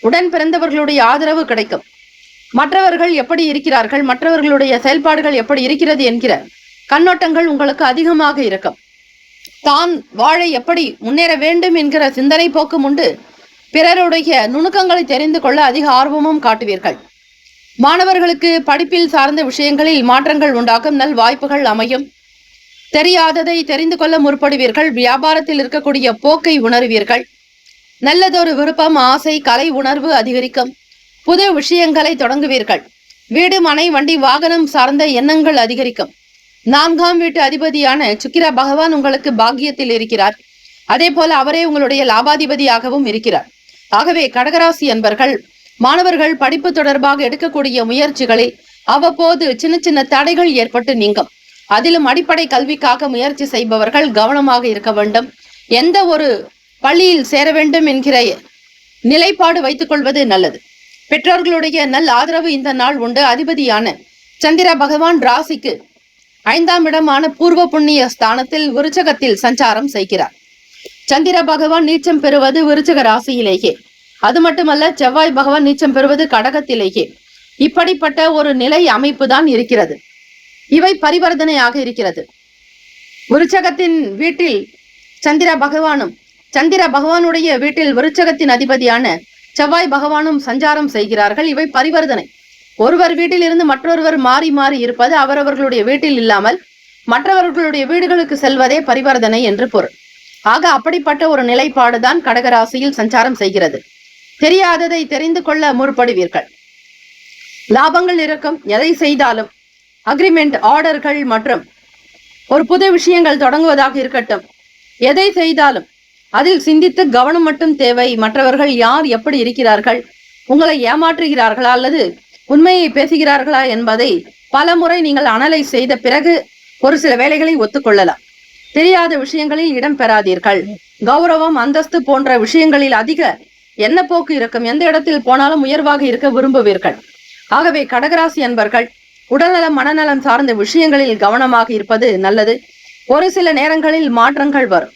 உடன் பிறந்தவர்களுடைய ஆதரவு கிடைக்கும். மற்றவர்கள் எப்படி இருக்கிறார்கள், மற்றவர்களுடைய செயல்பாடுகள் எப்படி இருக்கிறது என்கிற கண்ணோட்டங்கள் உங்களுக்கு அதிகமாக இருக்கும். தான் வாழ எப்படி முன்னேற வேண்டும் என்கிற சிந்தனை போக்கும் உண்டு. பிறருடைய நுணுக்கங்களை தெரிந்து கொள்ள அதிக ஆர்வமும் காட்டுவீர்கள். மாணவர்களுக்கு படிப்பில் சார்ந்த விஷயங்களில் மாற்றங்கள் உண்டாகும். நல் வாய்ப்புகள் அமையும். தெரியாததை தெரிந்து கொள்ள முற்படுவீர்கள். வியாபாரத்தில் இருக்கக்கூடிய போக்கை உணர்வீர்கள். நல்லதொரு விருப்பம், ஆசை, கலை உணர்வு அதிகரிக்கும். புதிய விஷயங்களை தொடங்குவீர்கள். வீடு, மனை, வண்டி, வாகனம் சார்ந்த எண்ணங்கள் அதிகரிக்கும். 4ஆம் வீட்டு அதிபதியான சுக்கிர பகவான் உங்களுக்கு பாக்கியத்தில் இருக்கிறார். அதே போல அவரே உங்களுடைய லாபாதிபதியாகவும் இருக்கிறார். ஆகவே கடகராசி அன்பர்கள், மாணவர்கள் படிப்பு தொடர்பாக எடுக்கக்கூடிய முயற்சிகளில் அவ்வப்போது சின்ன சின்ன தடைகள் ஏற்பட்டு நீங்கும். அதிலும் அடிப்படை கல்விக்காக முயற்சி செய்பவர்கள் கவனமாக இருக்க வேண்டும். எந்த ஒரு பள்ளியில் சேர வேண்டும் என்கிற நிலைப்பாடு வைத்துக் கொள்வது நல்லது. பெற்றோர்களுடைய நல்ல ஆதரவு இந்த நாள் உண்டு. அதிபதியான சந்திர பகவான் ராசிக்கு 5ஆம் இடமான பூர்வ புண்ணிய ஸ்தானத்தில் விருச்சகத்தில் சஞ்சாரம் செய்கிறார். சந்திர பகவான் நீச்சம் பெறுவது விருச்சக ராசியிலேயே. அது மட்டுமல்ல, செவ்வாய் பகவான் நீச்சம் பெறுவது கடகத்திலேயே. இப்படிப்பட்ட ஒரு நிலை அமைப்பு தான் இருக்கிறது. இவை பரிவர்த்தனையாக இருக்கிறது. விருச்சகத்தின் வீட்டில் சந்திர பகவானும், சந்திர பகவானுடைய வீட்டில் விருச்சகத்தின் அதிபதியான செவ்வாய் பகவானும் சஞ்சாரம் செய்கிறார்கள். இவை பரிவர்த்தனை. ஒருவர் வீட்டில் இருந்து மற்றொருவர் மாறி மாறி இருப்பது, அவரவர்களுடைய வீட்டில் இல்லாமல் மற்றவர்களுடைய வீடுகளுக்கு செல்வதே பரிவர்த்தனை என்று பொருள். ஆக அப்படிப்பட்ட ஒரு நிலைப்பாடுதான் கடகராசியில் சஞ்சாரம் செய்கிறது. தெரியாததை தெரிந்து கொள்ள முற்படுவீர்கள். லாபங்கள் இருக்கும். எதை செய்தாலும் அக்ரிமெண்ட், ஆர்டர்கள் மற்றும் ஒரு புது விஷயங்கள் தொடங்குவதாக இருக்கட்டும், எதை செய்தாலும் அதில் சிந்தித்து கவனம் மட்டும் தேவை. மற்றவர்கள் யார் எப்படி இருக்கிறார்கள், உங்களை ஏமாற்றுகிறார்களா அல்லது உண்மையை பேசுகிறார்களா என்பதை பல முறை நீங்கள் அனலைஸ் செய்த பிறகு ஒரு சில வேலைகளை ஒத்துக்கொள்ளலாம். தெரியாத விஷயங்களில் இடம் பெறாதீர்கள். கௌரவம், அந்தஸ்து போன்ற விஷயங்களில் அதிக என்ன போக்கு இருக்கும். எந்த இடத்தில் போனாலும் உயர்வாக இருக்க விரும்புவீர்கள். ஆகவே கடகராசி அன்பர்கள் உடல்நலம், மனநலம் சார்ந்த விஷயங்களில் கவனமாக இருப்பது நல்லது. ஒரு சில நேரங்களில் மாற்றங்கள் வரும்.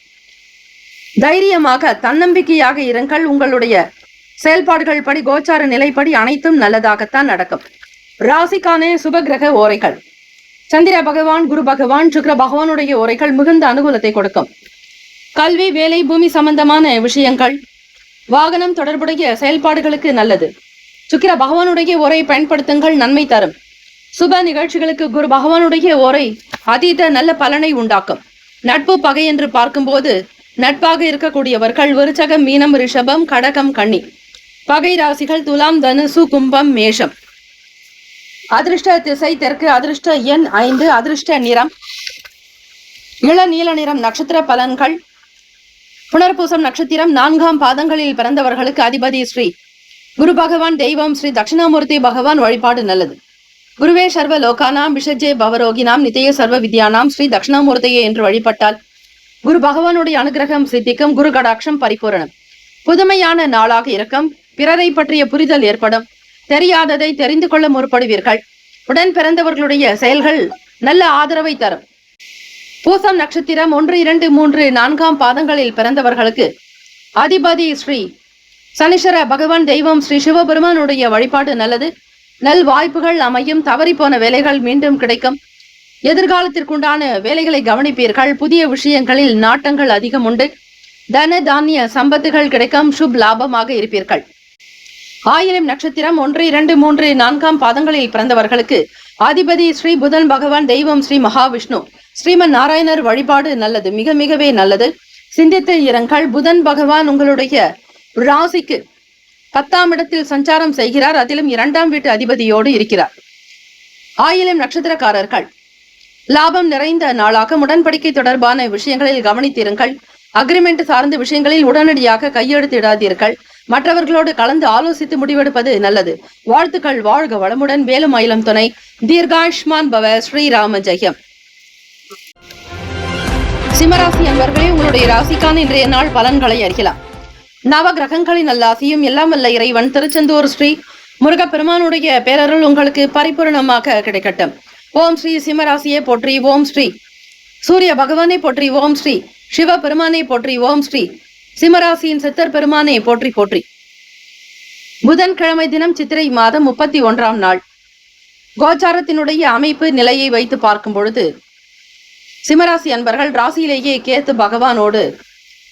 தைரியமாக, தன்னம்பிக்கையாக இருங்கள். உங்களுடைய செயல்பாடுகள் படி, கோச்சார நிலைப்படி அனைத்தும் நல்லதாகத்தான் நடக்கும். ராசிக்கான சுப கிரக ஓரைகள்: சந்திர பகவான், குரு பகவான், சுக்கிர பகவானுடைய ஓரைகள் மிகுந்த அனுகூலத்தை கொடுக்கும். கல்வி, வேலை, பூமி சம்பந்தமான விஷயங்கள், வாகனம் தொடர்புடைய செயல்பாடுகளுக்கு நல்லது. சுக்கிர பகவானுடைய ஓரை பயன்படுத்துங்கள், நன்மை தரும். சுப நிகழ்ச்சிகளுக்கு குரு பகவானுடைய ஓரை அதீத நல்ல பலனை உண்டாக்கும். நட்பு, பகை என்று பார்க்கும்போது நட்பாக இருக்கக்கூடியவர்கள் விருச்சகம், மீனம், ரிஷபம், கடகம், கன்னி. பகை ராசிகள் துலாம், தனுசு, கும்பம், மேஷம். அதிர்ஷ்ட திசை தெற்கு. அதிர்ஷ்ட எண் 5. அதிர்ஷ்ட நிறம் இளநீல நிறம். நட்சத்திர பலன்கள்: புனர்பூசம் நட்சத்திரம் 4ஆம் பாதங்களில் பிறந்தவர்களுக்கு அதிபதி ஸ்ரீ குரு பகவான். தெய்வம் ஸ்ரீ தட்சிணாமூர்த்தி பகவான். வழிபாடு நல்லது. குருவே சர்வ லோகானாம் விஷஜே பவரோகினாம் நிதய சர்வ வித்யானாம் ஸ்ரீ தட்சிணாமூர்த்தியே என்று வழிபட்டால் குரு பகவானுடைய அனுகிரகம் சித்திக்கும். குரு கடாட்சம் பரிபூரணம். புதுமையான நாளாக இருக்கும். பிறரை பற்றிய புரிதல் ஏற்படும். தெரியாததை தெரிந்து கொள்ள முற்படுவீர்கள். உடன் பிறந்தவர்களுடைய செயல்கள் நல்ல ஆதரவை தரும். பூசம் நட்சத்திரம் 1, 2, 3, 4ஆம் பாதங்களில் பிறந்தவர்களுக்கு அதிபதி ஸ்ரீ சனீஸ்வர பகவான். தெய்வம் ஸ்ரீ சிவபெருமானுடைய வழிபாடு நல்லது. நல் வாய்ப்புகள் அமையும். தவறிப்போன வேலைகள் மீண்டும் கிடைக்கும். எதிர்காலத்திற்குண்டான வேலைகளை கவனிப்பீர்கள். புதிய விஷயங்களில் நாட்டங்கள் அதிகம் உண்டு. தன தானிய சம்பத்துகள் கிடைக்கும். சுப் லாபமாக இருப்பீர்கள். ஆயிலம் நட்சத்திரம் 1, 2, 3, 4ஆம் பாதங்களில் பிறந்தவர்களுக்கு அதிபதி ஸ்ரீ புதன் பகவான். தெய்வம் ஸ்ரீ மகாவிஷ்ணு. ஸ்ரீமன் நாராயணர் வழிபாடு நல்லது. மிக மிகவே நல்லது. சிந்தித்து இருங்கள். புதன் பகவான் உங்களுடைய ராசிக்கு 10ஆம் இடத்தில் சஞ்சாரம் செய்கிறார். அதிலும் 2ஆம் வீட்டு அதிபதியோடு இருக்கிறார். ஆயிலம் நட்சத்திரக்காரர்கள் லாபம் நிறைந்த நாளாக. உடன்படிக்கை தொடர்பான விஷயங்களில் கவனித்திருங்கள். அக்ரிமெண்ட் சார்ந்த விஷயங்களில் உடனடியாக கையெழுத்திடாதீர்கள். மற்றவர்களோடு கலந்து ஆலோசித்து முடிவெடுப்பது நல்லது. வாழ்த்துக்கள். வாழ்க வளமுடன். வேலும் மயிலும் துணை. தீர்காயுஷ்மான் பவ. ஸ்ரீராம ஜெயம். சிம்மராசி அன்பர்களே, உங்களுடைய ராசிக்கான இன்றைய நாள் பலன்களை அறியலாம். நவ கிரகங்களின் நல்லாசியும் எல்லாம் வல்ல இறைவன் திருச்செந்தூர் ஸ்ரீ முருகப்பெருமானுடைய பேரருள் உங்களுக்கு பரிபூர்ணமாக கிடைக்கட்டும். ஓம் ஸ்ரீ சிம்மராசியை போற்றி. ஓம் ஸ்ரீ சூரிய பகவானை போற்றி. ஓம் ஸ்ரீ சிவ பெருமானை போற்றி. ஓம் ஸ்ரீ சிம்மராசியின் சித்தர் பெருமானை போற்றி போற்றி. புதன்கிழமை தினம் சித்திரை மாதம் 31ஆம் நாள். கோச்சாரத்தினுடைய அமைப்பு நிலையை வைத்து பார்க்கும் பொழுது சிம்மராசி அன்பர்கள் ராசியிலேயே கேத்து பகவானோடு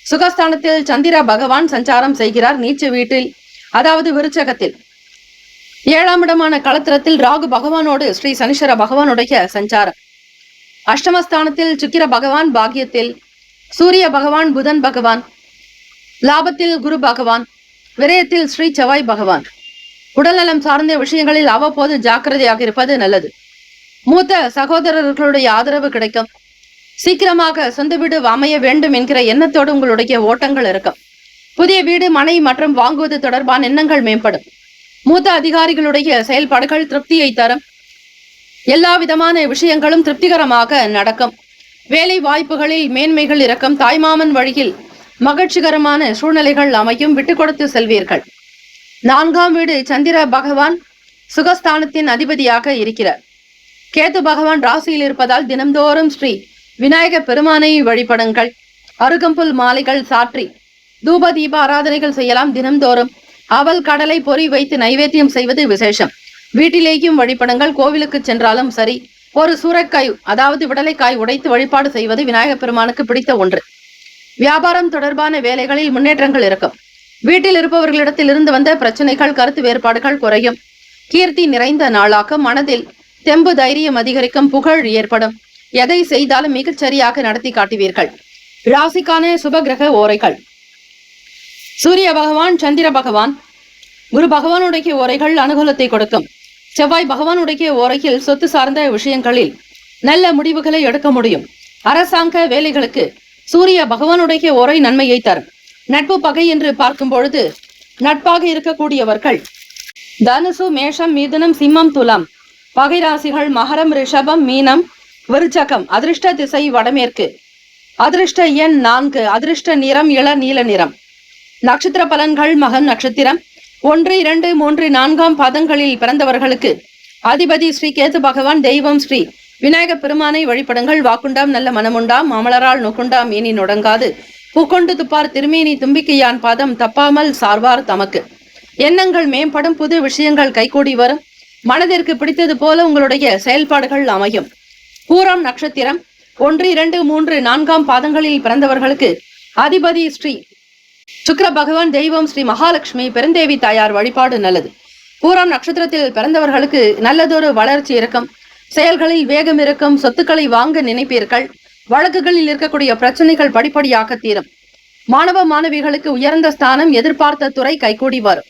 சுகஸ்தானத்தில் சந்திர பகவான் சஞ்சாரம் செய்கிறார். நீச்ச வீட்டில், அதாவது விருச்சகத்தில். 7ஆம் இடமான களத்திரத்தில் ராகு பகவானோடு ஸ்ரீ சனீஸ்வர பகவானுடைய சஞ்சாரம். அஷ்டமஸ்தானத்தில் சுக்கிர பகவான். பாக்கியத்தில் சூரிய பகவான், புதன் பகவான். லாபத்தில் குரு பகவான். விரயத்தில் ஸ்ரீ செவ்வாய் பகவான். உடல்நலம் சார்ந்த விஷயங்களில் அவ்வப்போது ஜாக்கிரதையாக இருப்பது நல்லது. மூத்த சகோதரர்களுடைய ஆதரவு கிடைக்கும். சீக்கிரமாக சொந்த வீடு அமைய வேண்டும் என்கிற எண்ணத்தோடு உங்களுடைய ஓட்டங்கள் இருக்கும். புதிய வீடு, மனை மற்றும் வாங்குவது தொடர்பான எண்ணங்கள் மேம்படும். மூத்த அதிகாரிகளுடைய செயல்பாடுகள் திருப்தியை தரும். எல்லா விதமான விஷயங்களும் திருப்திகரமாக நடக்கும். வேலை வாய்ப்புகளில் மேன்மைகள் இருக்கும். தாய்மாமன் வழியில் மகிழ்ச்சிகரமான சூழ்நிலைகள் அமையும், விட்டு கொடுத்து செல்வீர்கள். 4ஆம் வீடு சந்திர பகவான் சுகஸ்தானத்தின் அதிபதியாக இருக்கிறார். கேது பகவான் ராசியில் இருப்பதால் தினம்தோறும் ஸ்ரீ விநாயக பெருமானை வழிபடுங்கள். அருகம்புல் மாலைகள் சாற்றி தூப தீப ஆராதனைகள் செய்யலாம். தினம்தோறும் அவல் கடலை பொறி வைத்து நைவேத்தியம் செய்வது விசேஷம். வீட்டிலேயும் வழிபடுங்கள். கோவிலுக்கு சென்றாலும் சரி, ஒரு சூறைக்காய் அதாவது விடலைக்காய் உடைத்து வழிபாடு செய்வது விநாயக பெருமானுக்கு பிடித்த ஒன்று. வியாபாரம் தொடர்பான வேலைகளில் முன்னேற்றங்கள் இருக்கும். வீட்டில் இருப்பவர்களிடத்தில் இருந்து வந்த பிரச்சனைகள், கருத்து வேறுபாடுகள் குறையும். கீர்த்தி நிறைந்த நாளாக மனதில் தெம்பு தைரியம் அதிகரிக்கும். புகழ் ஏற்படும். எதை செய்தாலும் மிகச்சரியாக நடத்தி காட்டுவீர்கள். ராசிக்கான சுப கிரக ஓரைகள். சூரிய பகவான், சந்திர பகவான், குரு பகவானுடைய ஓரைகள் அனுகூலத்தை கொடுக்கும். செவ்வாய் பகவானுடைய ஓரையில் சொத்து சார்ந்த விஷயங்களில் நல்ல முடிவுகளை எடுக்க முடியும். அரசாங்க வேலைகளுக்கு சூரிய பகவானுடைய ஓரை நன்மையை தரும். நட்பு பகை என்று பார்க்கும் பொழுது நட்பாக இருக்கக்கூடியவர்கள் தனுசு, மேஷம், மிதுனம், சிம்மம், துலாம். பகை ராசிகள் மகரம், ரிஷபம், மீனம், விருச்சகம். அதிர்ஷ்ட திசை வடமேற்கு. அதிர்ஷ்ட எண் 4. அதிர்ஷ்ட நிறம் இள நீல நிறம். நட்சத்திர பலன்கள். மகன் நட்சத்திரம் 1, 2, 3, 4ஆம் பாதங்களில் பிறந்தவர்களுக்கு அதிபதி ஸ்ரீ கேது பகவான். தெய்வம் ஸ்ரீ விநாயக பெருமானை வழிபடுங்கள். வாக்குண்டாம் நல்ல மனமுண்டாம், மாமலரால் நுக்குண்டாம் மேனி நொடங்காது, பூக்கொண்டு துப்பார் திருமேனி தும்பிக்கையான் பாதம் தப்பாமல் சார்வார் தமக்கு. எண்ணங்கள் மேம்படும். புது விஷயங்கள் கைகூடி வரும். மனதிற்கு பிடித்தது போல உங்களுடைய செயல்பாடுகள் அமையும். பூரம் நட்சத்திரம் 1, 2, 3, 4ஆம் பாதங்களில் பிறந்தவர்களுக்கு அதிபதி ஸ்ரீ சுக்கிர பகவான். தெய்வம் ஸ்ரீ மகாலட்சுமி. பெருந்தேவி தாயார் வழிபாடு நல்லது. பூரம் நட்சத்திரத்தில் பிறந்தவர்களுக்கு நல்லதொரு வளர்ச்சி இருக்கும். செயல்களில் வேகம் இருக்கும். சொத்துக்களை வாங்க நினைப்பீர்கள். வழக்குகளில் இருக்கக்கூடிய பிரச்சனைகள் படிப்படியாக தீரும். மாணவ மாணவிகளுக்கு உயர்ந்த ஸ்தானம், எதிர்பார்த்த துறை கைகூடி வரும்.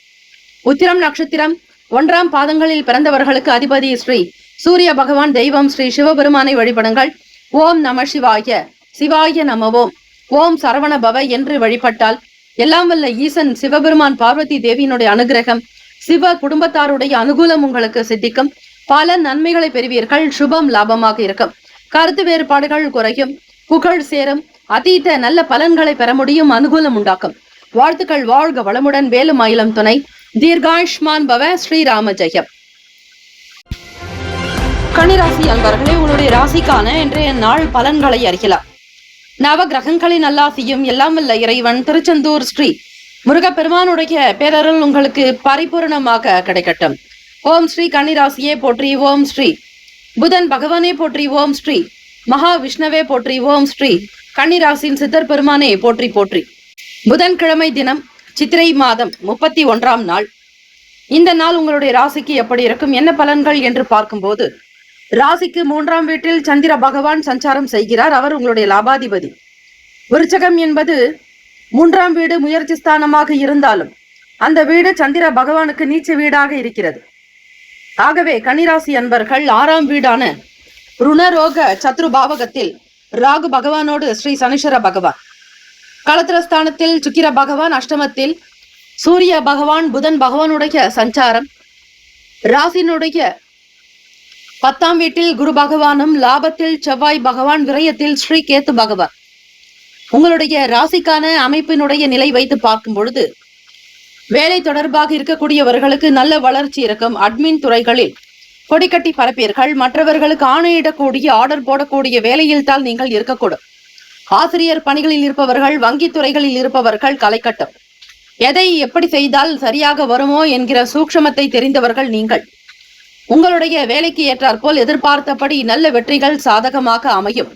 உத்திரம் நட்சத்திரம் 1ஆம் பாதங்களில் பிறந்தவர்களுக்கு அதிபதி ஸ்ரீ சூரிய பகவான். தெய்வம் ஸ்ரீ சிவபெருமானை வழிபடுங்கள். ஓம் நம சிவாய, சிவாய நமவோம், ஓம் சரவண பவ என்று வழிபட்டால் எல்லாம் வல்ல ஈசன் சிவபெருமான், பார்வதி தேவியினுடைய அனுகிரகம், சிவ குடும்பத்தாருடைய அனுகூலம் உங்களுக்கு சித்திக்கும். பல நன்மைகளை பெறுவீர்கள். சுபம் லாபமாக இருக்கும். கருத்து வேறுபாடுகள் குறையும். புகழ் சேரும். அதீத நல்ல பலன்களை பெற முடியும். அனுகூலம் உண்டாக்கும். வாழ்த்துக்கள். வாழ்க வளமுடன். வேலும் மயிலம் துணை. தீர்காயுஷ்மான் பவ. ஸ்ரீராம ஜெயம். கன்னிராசி அன்பர்களே, உங்களுடைய ராசிக்கான இன்றைய நாள் பலன்களை அறியலாம். நவ கிரகங்களின் நல்லாசியும் எல்லாம் வல்ல இறைவன் திருச்செந்தூர் ஸ்ரீ முருகப்பெருமானுடைய பேரருள் உங்களுக்கு பரிபூர்ணமாக கிடைக்கட்டும். ஓம் ஸ்ரீ கன்னிராசியே போற்றி. ஓம் ஸ்ரீ புதன் பகவானே போற்றி. ஓம் ஸ்ரீ மகா விஷ்ணவே போற்றி. ஓம் ஸ்ரீ கன்னிராசியின் சித்தர் பெருமானே போற்றி போற்றி. புதன்கிழமை தினம், சித்திரை மாதம் 31ஆம் நாள். இந்த நாள் உங்களுடைய ராசிக்கு எப்படி இருக்கும், என்ன பலன்கள் என்று பார்க்கும்போது, ராசிக்கு 3ஆம் வீட்டில் சந்திர பகவான் சஞ்சாரம் செய்கிறார். அவர் உங்களுடைய லாபாதிபதி. விருச்சகம் என்பது 3ஆம் வீடு முயற்சி ஸ்தானமாக இருந்தாலும் அந்த வீடு சந்திர பகவானுக்கு நீச்ச வீடாக இருக்கிறது. ஆகவே கன்னிராசி அன்பர்கள் 6ஆம் வீடான ருணரோக சத்ரு பாவகத்தில் ராகு பகவானோடு ஸ்ரீ சனீஸ்வர பகவான், களத்திரஸ்தானத்தில் சுக்கிர பகவான், அஷ்டமத்தில் சூரிய பகவான், புதன் பகவானுடைய சஞ்சாரம், ராசினுடைய 10ஆம் வீட்டில் குரு பகவானும், லாபத்தில் செவ்வாய் பகவான், விரயத்தில் ஸ்ரீ கேத்து பகவான். உங்களுடைய ராசிக்கான அமைப்பினுடைய நிலை வைத்து பார்க்கும் பொழுது, வேலை தொடர்பாக இருக்கக்கூடியவர்களுக்கு நல்ல வளர்ச்சி இருக்கும். அட்மின் துறைகளில் கொடிக்கட்டி பரப்பீர்கள். மற்றவர்களுக்கு ஆணையிடக்கூடிய, ஆர்டர் போடக்கூடிய வேலையில் தான் நீங்கள் இருக்கக்கூடும். ஆசிரியர் பணிகளில் இருப்பவர்கள், வங்கி துறைகளில் இருப்பவர்கள் கலைக்கட்டும். எதை எப்படி செய்தால் சரியாக வருமோ என்கிற சூக்ஷமத்தை தெரிந்தவர்கள் நீங்கள். உங்களுடைய வேலைக்கு ஏற்றாற்போல் எதிர்பார்த்தபடி நல்ல வெற்றிகள் சாதகமாக அமையும்.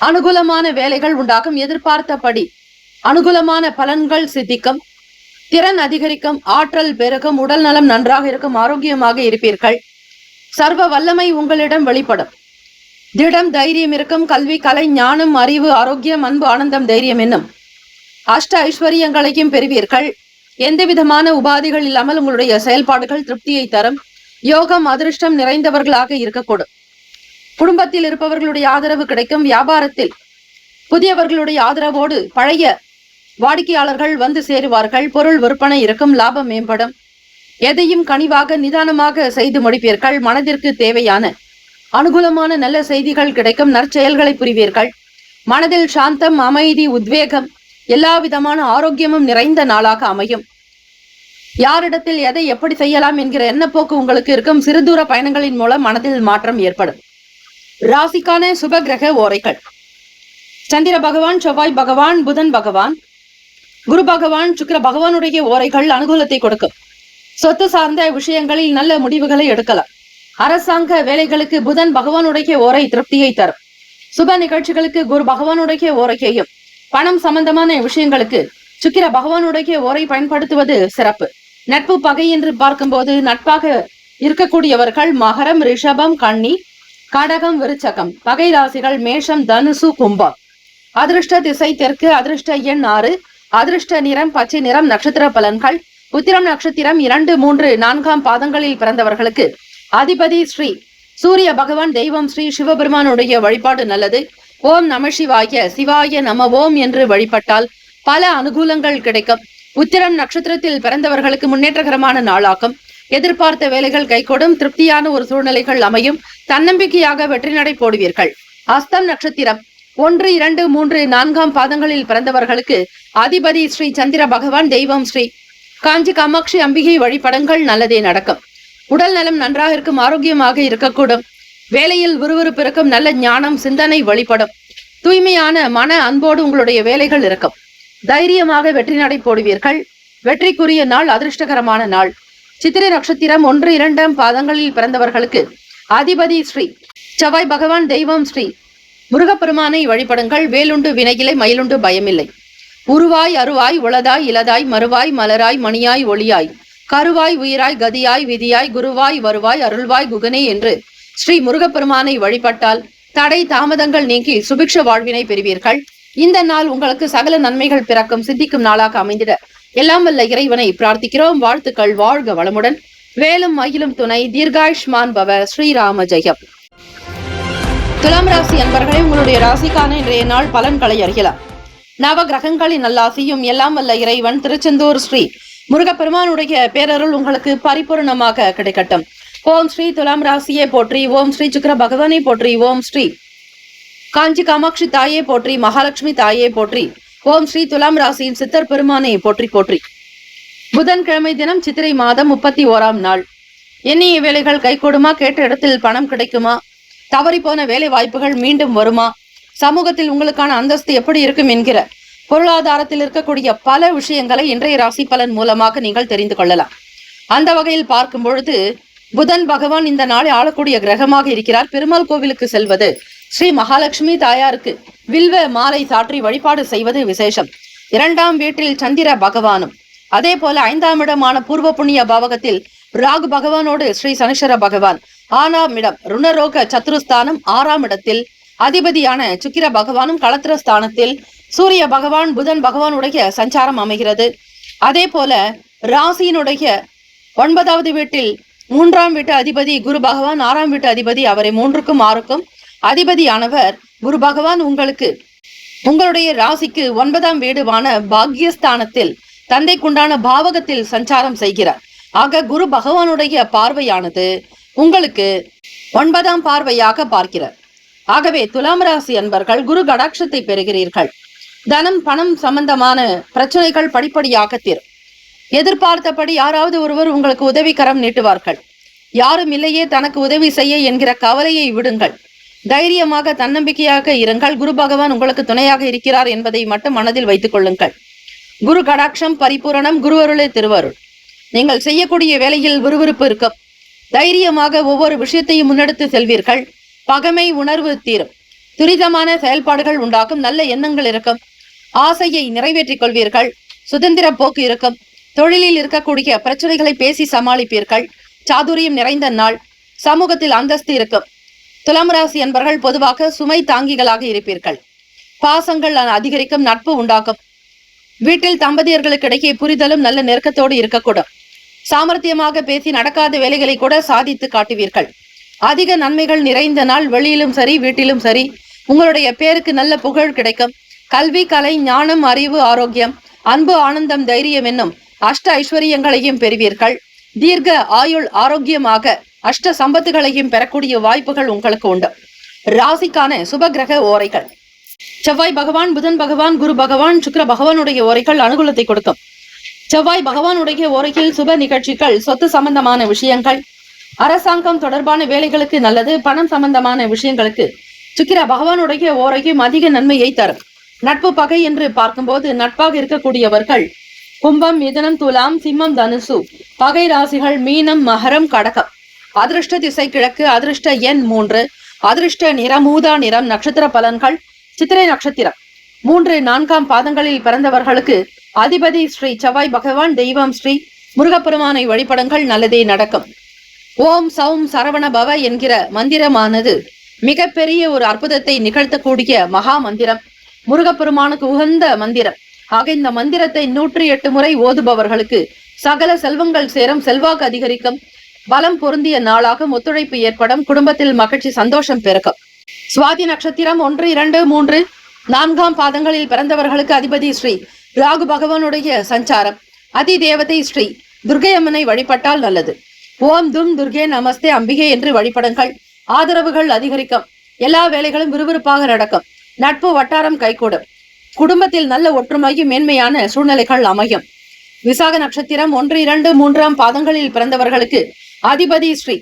அனுகூலமான வேலைகள் உண்டாகும். எதிர்பார்த்தபடி அனுகூலமான பலன்கள் சித்திக்கும். திறன் அதிகரிக்கும். ஆற்றல் பெருகும். உடல் நலம் நன்றாக இருக்கும். ஆரோக்கியமாக இருப்பீர்கள். சர்வ வல்லமை உங்களிடம் வெளிப்படும். திடம் தைரியம் இருக்கும். கல்வி, கலை, ஞானம், அறிவு, ஆரோக்கியம், அன்பு, ஆனந்தம், தைரியம் என்னும் அஷ்ட ஐஸ்வர்யங்களையும் பெறுவீர்கள். எந்த விதமான உபாதிகள் இல்லாமல் உங்களுடைய செயல்பாடுகள் திருப்தியை தரும். யோகம், அதிர்ஷ்டம் நிறைந்தவர்களாக இருக்கக்கூடும். குடும்பத்தில் இருப்பவர்களுடைய ஆதரவு கிடைக்கும். வியாபாரத்தில் புதியவர்களுடைய ஆதரவோடு பழைய வாடிக்கையாளர்கள் வந்து சேருவார்கள். பொருள் விற்பனை இருக்கும். லாபம் மேம்படும். எதையும் கனிவாக நிதானமாக செய்து முடிப்பீர்கள். மனதிற்கு தேவையான அனுகூலமான நல்ல செய்திகள் கிடைக்கும். நற்செயல்களை புரிவீர்கள். மனதில் சாந்தம், அமைதி, உத்வேகம் எல்லா விதமான ஆரோக்கியமும் நிறைந்த நாளாக அமையும். யாரிடத்தில் எதை எப்படி செய்யலாம் என்கிற எண்ணப்போக்கு உங்களுக்கு இருக்கும். சிறுதூர பயணங்களின் மூலம் மனதில் மாற்றம் ஏற்படும். ராசிக்கான சுப கிரக ஓரைகள். சந்திர பகவான், செவ்வாய் பகவான், புதன் பகவான், குரு பகவான், சுக்கிர பகவானுடைய ஓரைகள் அனுகூலத்தை கொடுக்கும். சொத்து சார்ந்த விஷயங்களில் நல்ல முடிவுகளை எடுக்கலாம். அரசாங்க வேலைகளுக்கு புதன் பகவானுடைய ஓரை திருப்தியை தரும். சுப நிகழ்ச்சிகளுக்கு குரு பகவானுடைய ஓரையையும், பணம் சம்பந்தமான விஷயங்களுக்கு சுக்கிர பகவானுடைய ஓரை பயன்படுத்துவது சிறப்பு. நட்பு பகை என்று பார்க்கும்போது நட்பாக இருக்கக்கூடியவர்கள் மகரம், ரிஷபம், கன்னி, கடகம், விருச்சகம். பகை ராசிகள் மேஷம், தனுசு, கும்பம். அதிர்ஷ்ட திசை தெற்கு. அதிர்ஷ்ட எண் 6. அதிர்ஷ்ட நிறம் பச்சை நிறம். நட்சத்திர பலன்கள். உத்திரம் நட்சத்திரம் 2, 3, 4 பாதங்களில் பிறந்தவர்களுக்கு அதிபதி ஸ்ரீ சூரிய பகவான், தெய்வம் ஸ்ரீ சிவபெருமானுடைய வழிபாடு நல்லது. ஓம் நம சிவாய, சிவாய நம ஓம் என்று வழிபட்டால் பல அனுகூலங்கள் கிடைக்கும். உத்திரம் நட்சத்திரத்தில் பிறந்தவர்களுக்கு முன்னேற்றகரமான நாளாகும். எதிர்பார்த்த வேலைகள் கைகூடும். திருப்தியான ஒரு சூழ்நிலைகள் அமையும். தன்னம்பிக்கையாக வெற்றி நடை போடுவீர்கள். அஸ்தம் நட்சத்திரம் 1, 2, 3, 4 பாதங்களில் பிறந்தவர்களுக்கு அதிபதி ஸ்ரீ சந்திர பகவான், தெய்வம் ஸ்ரீ காஞ்சி காமாட்சி அம்பிகை வழிபடங்கள் நல்லதே நடக்கும். உடல் நலம் நன்றாக இருக்கும். ஆரோக்கியமாக இருக்கக்கூடும். வேலையில் விறுவிறுப்பு இருக்கும். நல்ல ஞானம் சிந்தனை வெளிப்படும். தூய்மையான மன அன்போடு உங்களுடைய வேலைகள் இருக்கும். தைரியமாக வெற்றி நடை போடுவீர்கள். வெற்றிக்குரிய நாள், அதிர்ஷ்டகரமான நாள். சித்திரை நட்சத்திரம் 1, 2 பாதங்களில் பிறந்தவர்களுக்கு அதிபதி ஸ்ரீ செவ்வாய் பகவான், தெய்வம் ஸ்ரீ முருகப்பெருமானை வழிபடுங்கள். வேலுண்டு வினையிலை, மயிலுண்டு பயமில்லை. உருவாய் அருவாய் உளதாய் இலதாய் மறுவாய் மலராய் மணியாய் ஒளியாய் கருவாய் உயிராய் கதியாய் விதியாய் குருவாய் வருவாய் அருள்வாய் குகனே என்று ஸ்ரீ முருகப்பெருமானை வழிபட்டால் தடை தாமதங்கள் நீங்கி சுபிக்ஷ வாழ்வினை பெறுவீர்கள். இந்த நாள் உங்களுக்கு சகல நன்மைகள் பிறக்கும் சித்திக்கும் நாளாக அமைந்திட எல்லாம் வல்ல இறைவனை பிரார்த்திக்கிறோம். வாழ்த்துக்கள். வாழ்க வளமுடன். வேலும் மயிலும் துணை. தீர்காயுஷ்மான் பவ. ஸ்ரீராம ஜெயம். துலாம் ராசி அன்பர்களே, உங்களுடைய ராசிக்கான இன்றைய நாள் பலன்களை அறியலாம். நவ கிரகங்களின் நல்லாசியும் எல்லாம் வல்ல இறைவன் திருச்செந்தூர் ஸ்ரீ முருகப்பெருமானுடைய பேரருள் உங்களுக்கு பரிபூர்ணமாக கிடைக்கட்டும். ஓம் ஸ்ரீ துலாம் ராசியை போற்றி. ஓம் ஸ்ரீ சுக்கிர பகவானை போற்றி. ஓம் ஸ்ரீ காஞ்சி காமாட்சி தாயே போற்றி. மகாலட்சுமி தாயே போற்றி. ஓம் ஸ்ரீ துலாம் ராசியின் சித்தர் பெருமானை போற்றி போற்றி. புதன்கிழமை தினம் சித்திரை மாதம் 31ஆம் நாள். எண்ணிய வேலைகள் கைகூடுமா? கேட்ட இடத்தில் பணம் கிடைக்குமா? தவறி போன வேலை வாய்ப்புகள் மீண்டும் வருமா? சமூகத்தில் உங்களுக்கான அந்தஸ்து எப்படி இருக்கும் என்கிற பொருளாதாரத்தில் இருக்கக்கூடிய பல விஷயங்களை இன்றைய ராசி பலன் மூலமாக நீங்கள் தெரிந்து கொள்ளலாம். அந்த வகையில் பார்க்கும் பொழுது புதன் பகவான் இந்த நாளை ஆளக்கூடிய கிரகமாக இருக்கிறார். பெருமாள் கோவிலுக்கு செல்வது, ஸ்ரீ மகாலட்சுமி தாயாருக்கு வில்வ மாலை சாற்றி வழிபாடு செய்வது விசேஷம். 2ஆம் வீட்டில் சந்திர பகவானும், அதே போல 5ஆம் இடமான பூர்வ புண்ணிய பாவகத்தில் ராகு பகவானோடு ஸ்ரீ சனீஸ்வர பகவான், 6ஆம் இடம் ருணரோக சத்ருஸ்தானம், 6ஆம் இடத்தில் அதிபதியான சுக்கிர பகவானும் களத்திர ஸ்தானத்தில் சூரிய பகவான் புதன் பகவானுடைய சஞ்சாரம் அமைகிறது. அதே போல ராசியினுடைய 9வது வீட்டில் 3ஆம் வீட்டு அதிபதி குரு பகவான், 6ஆம் வீட்டு அதிபதி, அவரை 3க்கும் 6க்கும் அதிபதியானவர் குரு பகவான் உங்களுக்கு உங்களுடைய ராசிக்கு 9ஆம் வீடுவான பாக்யஸ்தானத்தில் தந்தைக்குண்டான பாவகத்தில் சஞ்சாரம் செய்கிறார். ஆக குரு பகவானுடைய பார்வையானது உங்களுக்கு 9ஆம் பார்வையாக பார்க்கிறார். ஆகவே துலாம் ராசி அன்பர்கள் குரு கடாட்சத்தை பெறுகிறீர்கள். தனம் பணம் சம்பந்தமான பிரச்சனைகள் படிப்படியாக தீரும். எதிர்பார்த்தபடி யாராவது ஒருவர் உங்களுக்கு உதவிக்கரம் நீட்டுவார்கள். யாரும் இல்லையே தனக்கு உதவி செய்ய என்கிற கவலையை விடுங்கள். தைரியமாக தன்னம்பிக்கையாக இருங்கள். குரு பகவான் உங்களுக்கு துணையாக இருக்கிறார் என்பதை மட்டும் மனதில் வைத்துக் கொள்ளுங்கள். குரு கடாட்சம் பரிபூரணம். குரு அருளே திருவருள். நீங்கள் செய்யக்கூடிய வேலையில் விறுவிறுப்பு இருக்கும். தைரியமாக ஒவ்வொரு விஷயத்தையும் முன்னெடுத்து செல்வீர்கள். பகைமை உணர்வு தீரும். துரிதமான செயல்பாடுகள் உண்டாகும். நல்ல எண்ணங்கள் இருக்கும். ஆசையை நிறைவேற்றிக் கொள்வீர்கள். சுதந்திர போக்கு இருக்கும். தொழிலில் இருக்கக்கூடிய பிரச்சனைகளை பேசி சமாளிப்பீர்கள். சாதுரியம் நிறைந்த நாள். சமூகத்தில் அந்தஸ்து இருக்கும். துலாம் ராசி என்பவர்கள் பொதுவாக சுமை தாங்கிகளாக இருப்பீர்கள். பாசங்கள் அதிகரிக்கும். நட்பு உண்டாகும். வீட்டில் தம்பதியர்களுக்கு இடையே புரிதலும் நல்ல நெருக்கத்தோடு இருக்கக்கூடும். சாமர்த்தியமாக பேசி நடக்காத வேலைகளை கூட சாதித்து காட்டுவீர்கள். அதிக நன்மைகள் நிறைந்த நாள். வெளியிலும் சரி வீட்டிலும் சரி உங்களுடைய பேருக்கு நல்ல புகழ் கிடைக்கும். கல்வி, கலை, ஞானம், அறிவு, ஆரோக்கியம், அன்பு, ஆனந்தம், தைரியம் என்னும் அஷ்ட ஐஸ்வர்யங்களையும் பெறுவீர்கள். தீர்க்க ஆயுள், ஆரோக்கியமாக அஷ்ட சம்பத்துகளையும் பெறக்கூடிய வாய்ப்புகள் உங்களுக்கு உண்டு. ராசிக்கான சுபகிரக ஓரைகள். செவ்வாய் பகவான், புதன் பகவான், குரு பகவான், சுக்கிர பகவானுடைய ஓரைகள் அனுகூலத்தை கொடுக்கும். செவ்வாய் பகவானுடைய ஓரையில் சுப நிகழ்ச்சிகள், சொத்து சம்பந்தமான விஷயங்கள், அரசாங்கம் தொடர்பான வேலைகளுக்கு நல்லது. பணம் சம்பந்தமான விஷயங்களுக்கு சுக்கிர பகவானுடைய ஓரையும் அதிக நன்மையை தரும். நட்பு பகை என்று பார்க்கும்போது நட்பாக இருக்கக்கூடியவர்கள் கும்பம், மிதுனம், துலாம், சிம்மம், தனுசு. பகை ராசிகள் மீனம், மகரம், கடகம். அதிர்ஷ்ட திசை கிழக்கு. அதிர்ஷ்ட எண் 3. அதிர்ஷ்ட நிறம் ஊதா நிறம். நட்சத்திர பலன்கள் சித்திரை நட்சத்திரம் 3, 4ஆம் பாதங்களில் பிறந்தவர்களுக்கு அதிபதி ஸ்ரீ செவ்வாய் பகவான். தெய்வம் ஸ்ரீ முருகப்பெருமானை வழிபடுங்கள், நல்லதே நடக்கும். ஓம் சௌம் சரவண பவ என்கிற மந்திரமானது மிகப்பெரிய ஒரு அற்புதத்தை நிகழ்த்தக்கூடிய மகா மந்திரம், முருகப்பெருமானுக்கு உகந்த மந்திரம். ஆக இந்த மந்திரத்தை 108 முறை ஓதுபவர்களுக்கு சகல செல்வங்கள் சேரும், செல்வாக்கு அதிகரிக்கும், பலம் பொருந்திய நாளாக ஒத்துழைப்பு ஏற்படும், குடும்பத்தில் மகிழ்ச்சி சந்தோஷம் பெருக்கும். சுவாதி நட்சத்திரம் 1, 2, 3, 4ஆம் பாதங்களில் பிறந்தவர்களுக்கு அதிபதி ஸ்ரீ ராகு பகவானுடைய சஞ்சாரம். அதி தேவதை ஸ்ரீ துர்கை அம்மனை வழிபட்டால் நல்லது. ஓம் தும் துர்கே நமஸ்தே அம்பிகை என்று வழிபடுங்கள், ஆதரவுகள் அதிகரிக்கும், எல்லா வேலைகளும் விறுவிறுப்பாக நடக்கும், நட்பு வட்டாரம் கைகூடும், குடும்பத்தில் நல்ல ஒற்றுமையும் மேன்மையான சூழ்நிலைகள் அமையும். விசாக நட்சத்திரம் 1, 2, 3ஆம் பாதங்களில் பிறந்தவர்களுக்கு அதிபதி ஸ்ரீ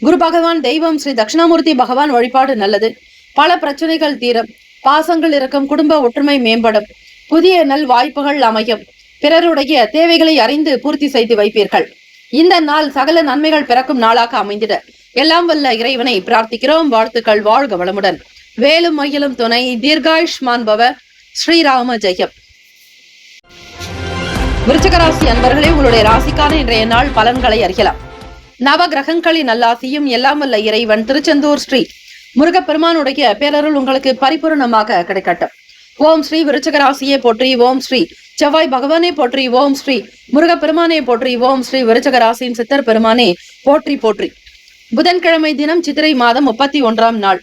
குரு பகவான். தெய்வம் ஸ்ரீ தட்சிணாமூர்த்தி பகவான் வழிபாடு நல்லது. பல பிரச்சனைகள் தீரும், பாசங்கள் இருக்கும், குடும்ப ஒற்றுமை மேம்படும், புதிய நல் வாய்ப்புகள் அமையும், பிறருடைய தேவைகளை அறிந்து பூர்த்தி செய்து வைப்பீர்கள். இந்த நாள் சகல நன்மைகள் பிறக்கும் நாளாக அமைந்திட எல்லாம் வல்ல இறைவனை பிரார்த்திக்கிறோம். வாழ்த்துக்கள். வாழ்க வளமுடன். வேலும் மயிலும் துணை. தீர்காயுஷ்மான் பவ. ஸ்ரீராம ஜெயம். விருச்சிக ராசி அன்பர்களே, உங்களுடைய ராசிக்கான இன்றைய நாள் பலன்களை அறியலாம். நவ கிரகங்களின் நல்லாசியும் எல்லாம் வல்ல இறைவன் திருச்செந்தூர் ஸ்ரீ முருகப்பெருமானுடைய பேரருள் உங்களுக்கு பரிபூர்ணமாக கிடைக்கட்டும். ஓம் ஸ்ரீ விருச்சிக ராசியே போற்றி. ஓம் ஸ்ரீ செவ்வாய் பகவானே போற்றி. ஓம் ஸ்ரீ முருகப்பெருமானே போற்றி. ஓம் ஸ்ரீ விருச்சிக ராசியின் சித்தர் பெருமானே போற்றி போற்றி. புதன்கிழமை தினம் சித்திரை மாதம் 31ஆம் நாள்.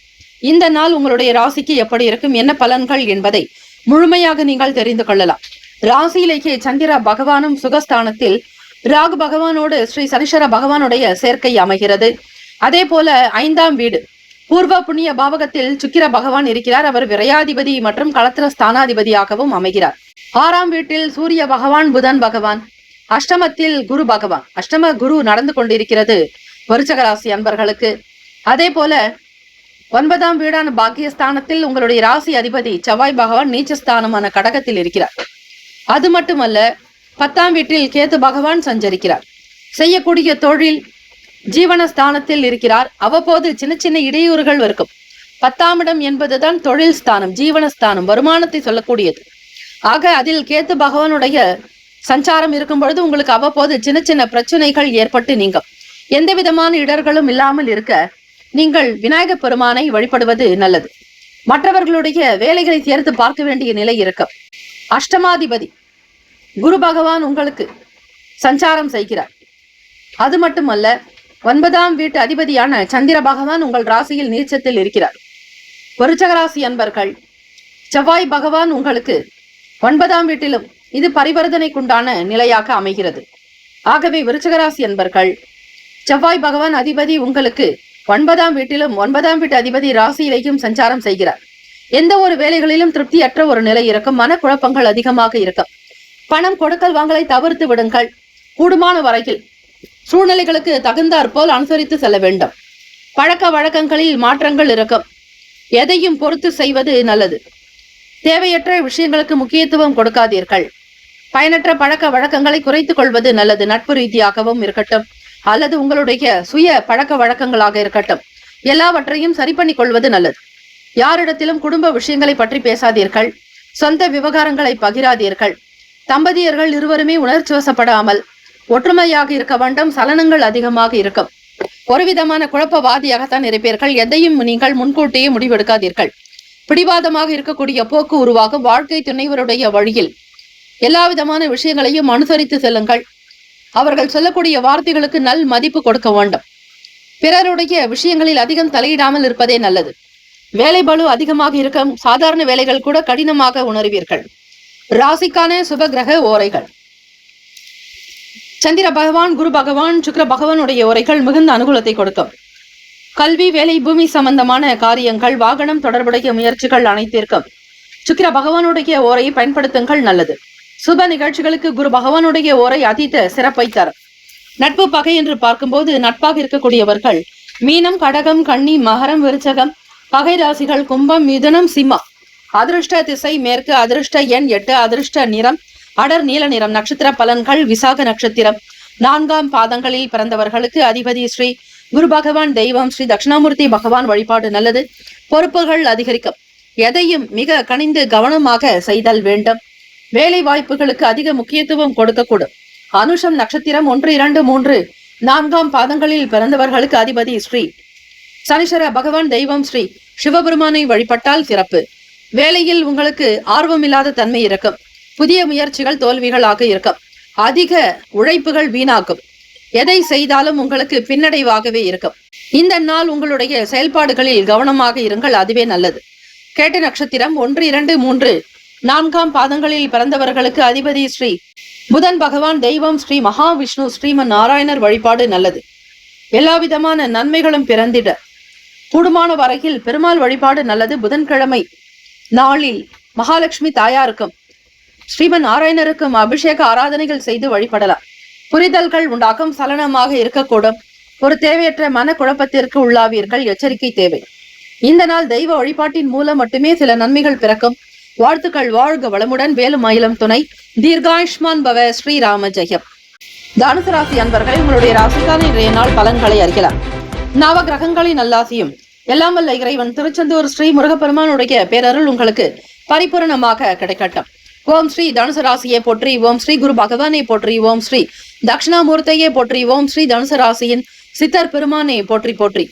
இந்த நாள் உங்களுடைய ராசிக்கு எப்படி இருக்கும், என்ன பலன்கள் என்பதை முழுமையாக நீங்கள் தெரிந்து கொள்ளலாம். ராசியிலேயே சந்திர பகவானும் சுகஸ்தானத்தில் ராகு பகவானோடு ஸ்ரீ சனீஸ்வர பகவானுடைய சேர்க்கை அமைகிறது. அதே போல 5ஆம் வீடு பூர்வ புண்ணிய பாவகத்தில் சுக்கிர பகவான் இருக்கிறார். அவர் விரையாதிபதி மற்றும் களத்திர ஸ்தானாதிபதியாகவும் அமைகிறார். 6ஆம் வீட்டில் சூரிய பகவான், புதன் பகவான். அஷ்டமத்தில் குரு பகவான். அஷ்டம குரு நடந்து கொண்டிருக்கிறது விருச்சிக ராசி அன்பர்களுக்கு. அதே போல 9ஆம் வீடான பாக்கியஸ்தானத்தில் உங்களுடைய ராசி அதிபதி செவ்வாய் பகவான் நீச்சஸ்தானமான கடகத்தில் இருக்கிறார். அது மட்டுமல்ல, 10ஆம் வீட்டில் கேது பகவான் சஞ்சரிக்கிறார். செய்யக்கூடிய தொழில் ஜீவனஸ்தானத்தில் இருக்கிறார். அவ்வப்போது சின்ன சின்ன இடையூறுகள் இருக்கும். 10ஆம் இடம் என்பதுதான் தொழில் ஸ்தானம், ஜீவனஸ்தானம், வருமானத்தை சொல்லக்கூடியது. ஆக அதில் கேத்து பகவானுடைய சஞ்சாரம் இருக்கும் பொழுது உங்களுக்கு அவ்வப்போது சின்ன சின்ன பிரச்சனைகள் ஏற்பட்டு நீங்கும். எந்த விதமான இடர்களும் இல்லாமல் இருக்க நீங்கள் விநாயக பெருமானை வழிபடுவது நல்லது. மற்றவர்களுடைய வேலைகளை சேர்த்து பார்க்க வேண்டிய நிலை இருக்கும். அஷ்டமாதிபதி குரு பகவான் உங்களுக்கு சஞ்சாரம் செய்கிறார். அது மட்டுமல்ல, 9ஆம் வீட்டு அதிபதியான சந்திர பகவான் உங்கள் ராசியில் நீச்சத்தில் இருக்கிறார். விருச்சிக ராசி அன்பர்கள், செவ்வாய் பகவான் உங்களுக்கு 9ஆம் வீட்டிலும் இது பரிவர்த்தனைக்குண்டான நிலையாக அமைகிறது. ஆகவே விருச்சிக ராசி அன்பர்கள், செவ்வாய் பகவான் அதிபதி உங்களுக்கு 9ஆம் வீட்டிலும் 9ஆம் வீட்டு அதிபதி ராசியிலேயும் சஞ்சாரம் செய்கிறார். எந்த ஒரு வேலைகளிலும் திருப்தியற்ற ஒரு நிலை இருக்கும். மனக்குழப்பங்கள் அதிகமாக இருக்கும். பணம் கொடுக்கல் வாங்கலை தவிர்த்து விடுங்கள். கூடுமான வரையில் சூழ்நிலைகளுக்கு தகுந்தாற்போல் அனுசரித்து செல்ல வேண்டும். பழக்க வழக்கங்களில் மாற்றங்கள் இருக்கும். எதையும் பொறுத்து செய்வது நல்லது. தேவையற்ற விஷயங்களுக்கு முக்கியத்துவம் கொடுக்காதீர்கள். பயனற்ற பழக்க வழக்கங்களை குறைத்துக் கொள்வது நல்லது. நட்பு ரீதியாகவும் இருக்கட்டும் அல்லது உங்களுடைய சுய பழக்க வழக்கங்களாக இருக்கட்டும், எல்லாவற்றையும் சரி பண்ணி கொள்வது நல்லது. யாரிடத்திலும் குடும்ப விஷயங்களை பற்றி பேசாதீர்கள். சொந்த விவகாரங்களை பகிராதீர்கள். தம்பதியர்கள் இருவருமே உணர்ச்சி வசப்படாமல் ஒற்றுமையாக இருக்க வேண்டும். சலனங்கள் அதிகமாக இருக்கும். ஒருவிதமான குழப்பவாதியாகத்தான் இருப்பீர்கள். எதையும் நீங்கள் முன்கூட்டியே முடிவெடுக்காதீர்கள். பிடிவாதமாக இருக்கக்கூடிய போக்கு உருவாகும். வாழ்க்கை துணைவருடைய வழியில் எல்லா விதமான விஷயங்களையும் அனுசரித்து செல்லுங்கள். அவர்கள் சொல்லக்கூடிய வார்த்தைகளுக்கு நல் மதிப்பு கொடுக்க வேண்டும். பிறருடைய விஷயங்களில் அதிகம் தலையிடாமல் இருப்பதே நல்லது. வேலை பளு அதிகமாக இருக்கும். சாதாரண வேலைகள் கூட கடினமாக உணர்வீர்கள். ராசிக்கான சுப கிரக ஓரைகள்: சந்திர பகவான், குரு பகவான், சுக்கிர பகவானுடைய ஓரைகள் மிகுந்த அனுகூலத்தை கொடுக்கும். கல்வி, வேலை, பூமி சம்பந்தமான காரியங்கள், வாகனம் தொடர்புடைய முயற்சிகள் அனைத்திற்கும் சுக்கிர பகவானுடைய ஓரையை பயன்படுத்துங்கள் நல்லது. சுப நிகழ்ச்சிகளுக்கு குரு பகவானுடைய ஓரை அதீத சிறப்பை தரும். நட்பு பகை என்று பார்க்கும்போது நட்பாக இருக்கக்கூடியவர்கள் மீனம், கடகம், கன்னி, மகரம், விருச்சகம், பகை ராசிகள் கும்பம், மிதுனம், சிம்மம். அதிருஷ்ட திசை மேற்கு, அதிருஷ்ட எண் 8, அதிருஷ்ட நிறம் அடர் நீல நிறம். நட்சத்திர பலன்கள் விசாக நட்சத்திரம் 4ஆம் பாதங்களில் பிறந்தவர்களுக்கு அதிபதி ஸ்ரீ குரு பகவான், தெய்வம் ஸ்ரீ தட்சிணாமூர்த்தி பகவான் வழிபாடு நல்லது. பொறுப்புகள் அதிகரிக்கும். எதையும் மிக கனிந்து கவனமாக செய்தல் வேண்டும். வேலை வாய்ப்புகளுக்கு அதிக முக்கியத்துவம் கொடுக்கக்கூடும். அனுஷம் நட்சத்திரம் 1, 2, 3, 4ஆம் பாதங்களில் பிறந்தவர்களுக்கு அதிபதி ஸ்ரீ சனீஸ்வர பகவான், தெய்வம் ஸ்ரீ சிவபெருமானை வழிபட்டால் சிறப்பு. வேலையில் உங்களுக்கு ஆர்வமில்லாத தன்மை இருக்கும். புதிய முயற்சிகள் தோல்விகளாக இருக்கும். அதிக உழைப்புகள் வீணாக்கும். எதை செய்தாலும் உங்களுக்கு பின்னடைவாகவே இருக்கும். இந்த நாள் உங்களுடைய செயல்பாடுகளில் கவனமாக இருங்கள், அதுவே நல்லது. கேட்ட நட்சத்திரம் 1, 2, 3, 4ஆம் பாதங்களில் பிறந்தவர்களுக்கு அதிபதி ஸ்ரீ புதன் பகவான், தெய்வம் ஸ்ரீ மகாவிஷ்ணு ஸ்ரீமன் நாராயணர் வழிபாடு நல்லது. எல்லா விதமான நன்மைகளும் பிறந்திட கூடுமான வரையில் பெருமாள் வழிபாடு நல்லது. புதன்கிழமை நாளில் மகாலட்சுமி தாயாருக்கும் ஸ்ரீமன் நாராயணருக்கும் அபிஷேக ஆராதனைகள் செய்து வழிபடலாம். புரிதல்கள் உண்டாகும். சலனமாக இருக்கக்கூடும். ஒரு தேவையற்ற மன குழப்பத்திற்கு உள்ளாவீர்கள், எச்சரிக்கை தேவை. இந்த நாள் தெய்வ வழிபாட்டின் மூலம் மட்டுமே சில நன்மைகள் பிறக்கும். வாழ்த்துக்கள். வாழ்க வளமுடன். வேலும் மயிலும் துணை. தீர்காயுஷ்மான் பவ. ஸ்ரீராம ஜெயம். தனுசு ராசி அன்பர்களை உங்களுடைய ராசிக்கான இன்றைய நாள் பலன்களை அறியலாம். நவ கிரகங்களின் நல்லாசியும் எல்லாம் வல்ல இறைவன் திருச்செந்தூர் ஸ்ரீ முருகப்பெருமானுடைய பேரருள் உங்களுக்கு பரிபூரணமாக கிடைக்கட்டும். ஓம் ஸ்ரீ தனுசு ராசியை போற்றி. ஓம் ஸ்ரீ குரு பகவானை போற்றி. ஓம் ஸ்ரீ தட்சிணாமூர்த்தியை போற்றி. ஓம் ஸ்ரீ தனுசு ராசியின் சித்தர் பெருமானை போற்றி போற்றி.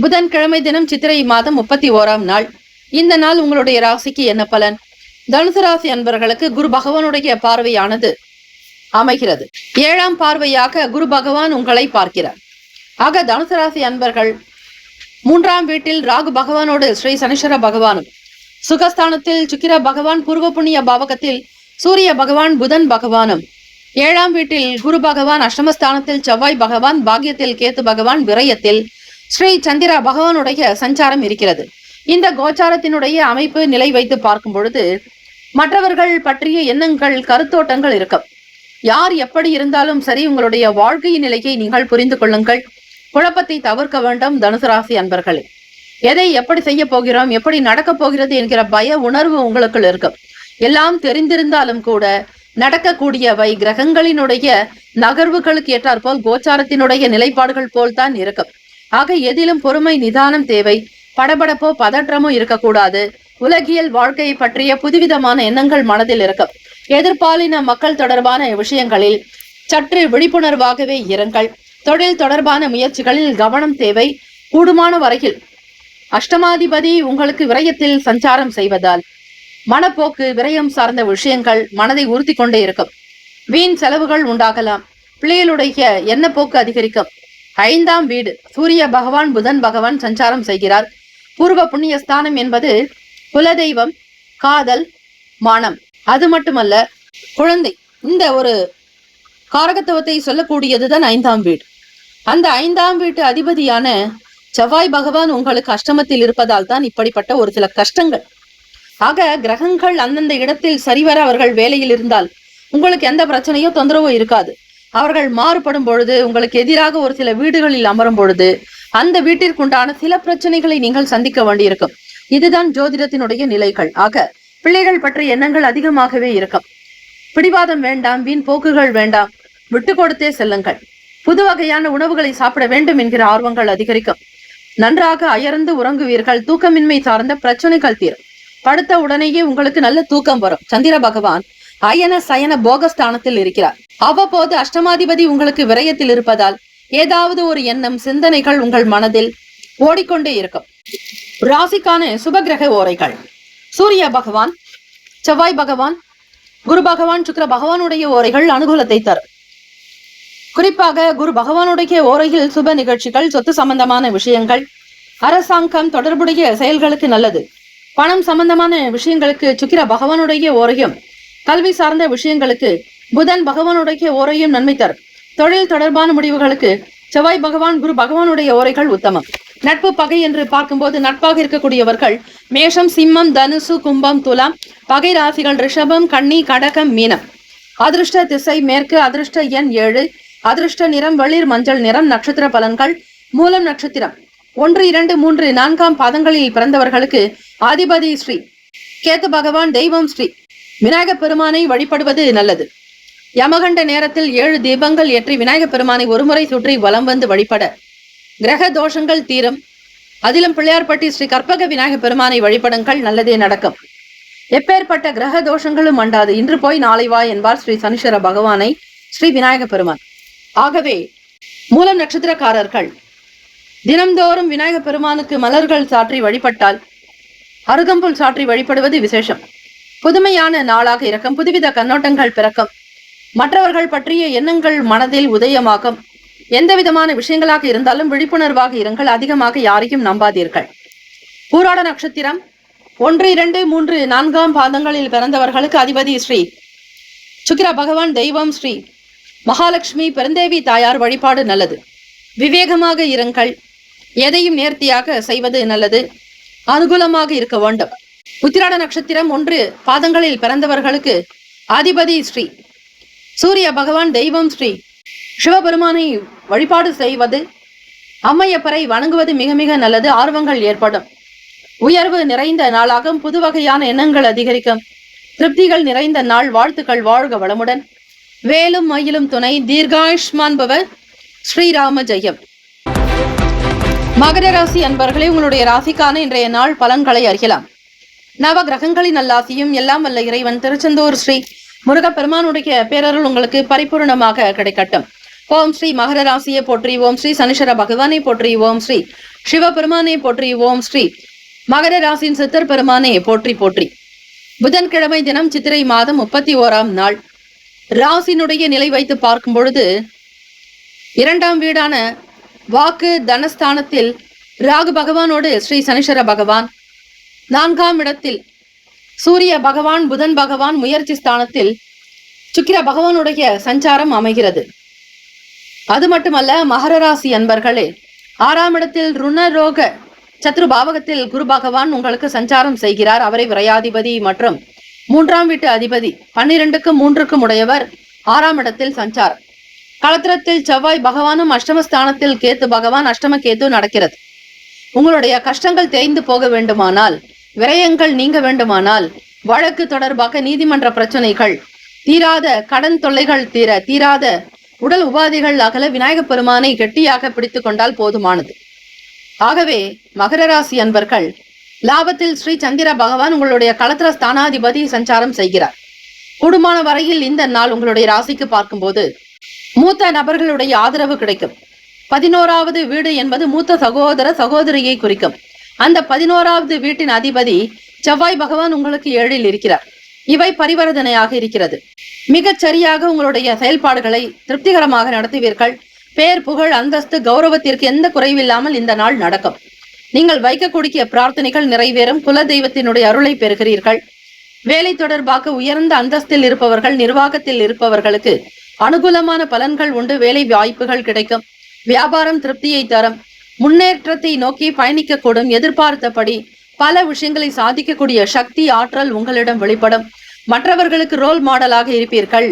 புதன்கிழமை தினம் சித்திரை மாதம் 31ஆம் நாள். இந்த நாள் உங்களுடைய ராசிக்கு என்ன பலன்? தனுசு ராசி அன்பர்களுக்கு குரு பகவானுடைய பார்வையானது அமைகிறது. 7ஆம் பார்வையாக குரு பகவான் உங்களை பார்க்கிறார். ஆக தனுசு ராசி அன்பர்கள் 3ஆம் வீட்டில் ராகு பகவானோடு ஸ்ரீ சனீஸ்வர பகவானும், சுகஸ்தானத்தில் சுக்கிர பகவான், பூர்வ புண்ணிய பாவகத்தில் சூரிய பகவான், புதன் பகவானும், 7ஆம் வீட்டில் குரு பகவான், அஷ்டமஸ்தானத்தில் செவ்வாய் பகவான், பாக்கியத்தில் கேத்து பகவான், விரயத்தில் ஸ்ரீ சந்திர பகவானுடைய சஞ்சாரம் இருக்கிறது. இந்த கோச்சாரத்தினுடைய அமைப்பு நிலை வைத்து பார்க்கும் பொழுது மற்றவர்கள் பற்றிய எண்ணங்கள், கருத்தோட்டங்கள் இருக்கும். யார் எப்படி இருந்தாலும் சரி, உங்களுடைய வாழ்க்கை நிலையை நீங்கள் புரிந்து கொள்ளுங்கள். குழப்பத்தை தவிர்க்க வேண்டும். தனுசு ராசி அன்பர்களே, எதை எப்படி செய்ய போகிறோம், எப்படி நடக்கப் போகிறது என்கிற பய உணர்வு உங்களுக்குள் இருக்கும். எல்லாம் தெரிந்திருந்தாலும் கூட நடக்கக்கூடியவை கிரகங்களினுடைய நகர்வுகளுக்கு ஏற்றாற்போல் கோச்சாரத்தினுடைய நிலைப்பாடுகள் போல்தான் இருக்கும். ஆக எதிலும் பொறுமை, நிதானம் தேவை. படபடப்போ பதற்றமோ இருக்கக்கூடாது. உலகியல் வாழ்க்கையை பற்றிய புதுவிதமான எண்ணங்கள் மனதில் இருக்கும். எதிர்பாலின மக்கள் தொடர்பான விஷயங்களில் சற்று விழிப்புணர்வாகவே இருங்கள். தொழில் தொடர்பான முயற்சிகளில் கவனம் தேவை. கூடுமான வரையில் அஷ்டமாதிபதி உங்களுக்கு விரயத்தில் சஞ்சாரம் செய்வதால் மனப்போக்கு, விரயம் சார்ந்த விஷயங்கள் மனதை உறுத்தி கொண்டே இருக்கும். வீண் செலவுகள் உண்டாகலாம். பிள்ளைகளுடைய எண்ணப்போக்கு அதிகரிக்கும். 5ஆம் வீடு சூரிய பகவான், புதன் பகவான் சஞ்சாரம் செய்கிறார். பூர்வ புண்ணிய ஸ்தானம் என்பது குலதெய்வம், காதல், மனம், அது மட்டுமல்ல குழந்தை. இந்த ஒரு காரகத்துவத்தை சொல்லக்கூடியதுதான் 5ஆம் வீடு. அந்த 5ஆம் வீட்டு அதிபதியான செவ்வாய் பகவான் உங்களுக்கு அஷ்டமத்தில் இருப்பதால் தான் இப்படிப்பட்ட ஒரு சில கஷ்டங்கள். ஆக கிரகங்கள் அந்தந்த இடத்தில் சரிவர அவர்கள் வேலையில் இருந்தால் உங்களுக்கு எந்த பிரச்சனையோ தொந்தரவோ இருக்காது. அவர்கள் மாறுபடும் பொழுது, உங்களுக்கு எதிராக ஒரு சில வீடுகளில் அமரும் பொழுது அந்த வீட்டிற்குண்டான சில பிரச்சனைகளை நீங்கள் சந்திக்க வேண்டியிருக்கும். இதுதான் ஜோதிடத்தினுடைய நிலைகள். ஆக பிள்ளைகள் பற்றிய எண்ணங்கள் அதிகமாகவே இருக்கும். பிடிவாதம் வேண்டாம், வீண் போக்குகள் வேண்டாம், விட்டு கொடுத்தே செல்லுங்கள். புது வகையான உணவுகளை சாப்பிட வேண்டும் என்கிற ஆர்வங்கள் அதிகரிக்கும். நன்றாக அயர்ந்து உறங்குவீர்கள். தூக்கமின்மை சார்ந்த பிரச்சனைகள் தீரும். படுத்த உடனேயே உங்களுக்கு நல்ல தூக்கம் வரும். சந்திர பகவான் அயன சயன போகஸ்தானத்தில் இருக்கிறார். அவ்வப்போது அஷ்டமாதிபதி உங்களுக்கு விரயத்தில் இருப்பதால் ஏதாவது ஒரு எண்ணம், சிந்தனைகள் உங்கள் மனதில் ஓடிக்கொண்டே இருக்கும். ராசிக்கான சுபகிரக ஓரைகள்: சூரிய பகவான், செவ்வாய் பகவான், குரு பகவான், சுக்கிர பகவானுடைய ஓரைகள் அனுகூலத்தை தரும். குறிப்பாக குரு பகவானுடைய ஓரையில் சுப நிகழ்ச்சிகள், சொத்து சம்பந்தமான விஷயங்கள், அரசாங்கம் தொடர்புடைய செயல்களுக்கு நல்லது. பணம் சம்பந்தமான விஷயங்களுக்கு சுக்கிர பகவானுடைய ஓரையும், கல்வி சார்ந்த விஷயங்களுக்கு புதன் பகவானுடைய ஓரையும் நன்மை தரும். தொழில் தொடர்பான முடிவுகளுக்கு செவ்வாய் பகவான், குரு பகவானுடைய ஓரைகள் உத்தமம். நட்பு பகை என்று பார்க்கும்போது நட்பாக இருக்கக்கூடியவர்கள் மேஷம், சிம்மம், தனுசு, கும்பம், துலாம். பகை ராசிகள் ரிஷபம், கன்னி, கடகம், மீனம். அதிர்ஷ்ட திசை மேற்கு. அதிர்ஷ்ட எண் 7. அதிர்ஷ்ட நிறம் வெளிர் மஞ்சள் நிறம். நட்சத்திர பலன்கள். மூலம் நட்சத்திரம் 1, 2, 3, 4ஆம் பாதங்களில் பிறந்தவர்களுக்கு அதிபதி ஸ்ரீ கேத்து பகவான். தெய்வம் ஸ்ரீ விநாயகப் பெருமானை வழிபடுவது நல்லது. யமகண்ட நேரத்தில் 7 தீபங்கள் ஏற்றி விநாயகப் பெருமானை ஒருமுறை சுற்றி வலம் வந்து வழிபட கிரக தோஷங்கள் தீரும். அதிலும் பிள்ளையார்பட்டி ஸ்ரீ கற்பக விநாயகப் பெருமானை வழிபடுங்கள், நல்லதே நடக்கும். எப்பேற்பட்ட கிரக தோஷங்களும் அண்டாது. இன்று போய் நாளை வா என்பார் ஸ்ரீ சனீஸ்வர பகவானை ஸ்ரீ விநாயகப் பெருமான். ஆகவே மூலம் நட்சத்திரக்காரர்கள் தினம்தோறும் விநாயகப் பெருமானுக்கு மலர்கள் சாற்றி வழிபட்டால், அருகம்புல் சாற்றி வழிபடுவது விசேஷம். புதுமையான நாளாக இருக்கும். புதுவித கண்ணோட்டங்கள் பிறக்கும். மற்றவர்கள் பற்றிய எண்ணங்கள் மனதில் உதயமாகும். எந்த விதமான விஷயங்களாக இருந்தாலும் விழிப்புணர்வாக இருங்கள். அதிகமாக யாரையும் நம்பாதீர்கள். பூராட நட்சத்திரம் 1, 2, 3, 4ஆம் பாதங்களில் பிறந்தவர்களுக்கு அதிபதி ஸ்ரீ சுக்கிர பகவான். தெய்வம் ஸ்ரீ மகாலட்சுமி. பெருந்தேவி தாயார் வழிபாடு நல்லது. விவேகமாக இருங்கள். எதையும் நேர்த்தியாக செய்வது நல்லது. அனுகூலமாக இருக்க வேண்டும். உத்திராட நட்சத்திரம் 1 பாதங்களில் பிறந்தவர்களுக்கு அதிபதி ஸ்ரீ சூரிய பகவான். தெய்வம் ஸ்ரீ சிவபெருமானை வழிபாடு செய்வது, அம்மையப்பரை வணங்குவது மிக மிக நல்லது. ஆர்வங்கள் ஏற்படும். உயர்வு நிறைந்த நாளாகும். புது வகையான எண்ணங்கள் அதிகரிக்கும். திருப்திகள் நிறைந்த நாள். வாழ்த்துக்கள். வாழ்க வளமுடன். வேலும் மயிலும் துணை. தீர்காயுஷ்மான் பவ. ஸ்ரீராம ஜெயம். மகர ராசி அன்பர்களே, உங்களுடைய ராசிக்கான இன்றைய நாள் பலன்களை அறியலாம். நவ கிரகங்களின் நல்லாசியும் எல்லாம் வல்ல இறைவன் திருச்செந்தூர் ஸ்ரீ முருகப்பெருமானுடைய பேரருள் உங்களுக்கு பரிபூர்ணமாக கிடைக்கட்டும். ஓம் ஸ்ரீ மகர ராசியை போற்றி. ஓம் ஸ்ரீ சனீஸ்வர பகவானை போற்றி. ஓம் ஸ்ரீ சிவபெருமானை போற்றி. ஓம் ஸ்ரீ மகர ராசியின் சித்தர் பெருமானை போற்றி போற்றி. புதன்கிழமை தினம் சித்திரை மாதம் 31ஆம் நாள். ராசினுடைய நிலை வைத்து பார்க்கும் பொழுது 2ஆம் வீடான வாக்கு தனஸ்தானத்தில் ராகு பகவானோடு ஸ்ரீ சனீஸ்வர பகவான், 4ஆம் இடத்தில் சூரிய பகவான், புதன் பகவான், முயற்சி ஸ்தானத்தில் சுக்கிர பகவானுடைய சஞ்சாரம் அமைகிறது. அது மட்டுமல்ல, மகர ராசி அன்பர்களே, 6ஆம் இடத்தில் ருணரோக சத்ரு பாவகத்தில் குரு பகவான் உங்களுக்கு சஞ்சாரம் செய்கிறார். அவரை விரையாதிபதி மற்றும் 3ஆம் வீட்டு அதிபதி. 12க்கும் 3க்கும் உடையவர் 6ஆம் இடத்தில் சஞ்சாரம். களத்திரத்தில் செவ்வாய் பகவானும் அஷ்டமஸ்தானத்தில் கேத்து பகவான். அஷ்டம கேத்து நடக்கிறது. உங்களுடைய கஷ்டங்கள் தேய்ந்து போக வேண்டுமானால், விரயங்கள் நீங்க வேண்டுமானால், வழக்கு தொடர்பாக நீதிமன்ற பிரச்சனைகள் தீராத, கடன் தொல்லைகள் தீராத, உடல் உபாதைகள் அகல விநாயகப் பெருமானை கெட்டியாக பிடித்து கொண்டால் போதுமானது. ஆகவே மகர ராசி அன்பர்கள், லாபத்தில் ஸ்ரீ சந்திர பகவான் உங்களுடைய களத்திர ஸ்தானாதிபதி சஞ்சாரம் செய்கிறார். கூடுமான வரையில் இந்த நாள் உங்களுடைய ராசிக்கு பார்க்கும்போது மூத்த நபர்களுடைய ஆதரவு கிடைக்கும். 11வது வீடு என்பது மூத்த சகோதர சகோதரியை குறிக்கும். அந்த 11வது வீட்டின் அதிபதி செவ்வாய் பகவான் உங்களுக்கு 7இல் இருக்கிறார். இவை பரிவர்த்தனையாக இருக்கிறது. மிகச் சரியாக உங்களுடைய செயல்பாடுகளை திருப்திகரமாக நடத்துவீர்கள். பேர், புகழ், அந்தஸ்து, கௌரவத்திற்கு எந்த குறைவில்லாமல் இந்த நாள் நடக்கும். நீங்கள் வைக்கக்கூடிய பிரார்த்தனைகள் நிறைவேறும். குல தெய்வத்தினுடைய அருளை பெறுகிறீர்கள். வேலை தொடர்பாக உயர்ந்த அந்தஸ்தில் இருப்பவர்கள், நிர்வாகத்தில் இருப்பவர்களுக்கு அனுகூலமான பலன்கள் உண்டு. வேலை வாய்ப்புகள் கிடைக்கும். வியாபாரம் திருப்தியை தரும். முன்னேற்றத்தை நோக்கி பயணிக்கக்கூடும். எதிர்பார்த்தபடி பல விஷயங்களை சாதிக்கக்கூடிய சக்தி, ஆற்றல் உங்களிடம் வெளிப்படும். மற்றவர்களுக்கு ரோல் மாடலாக இருப்பீர்கள்.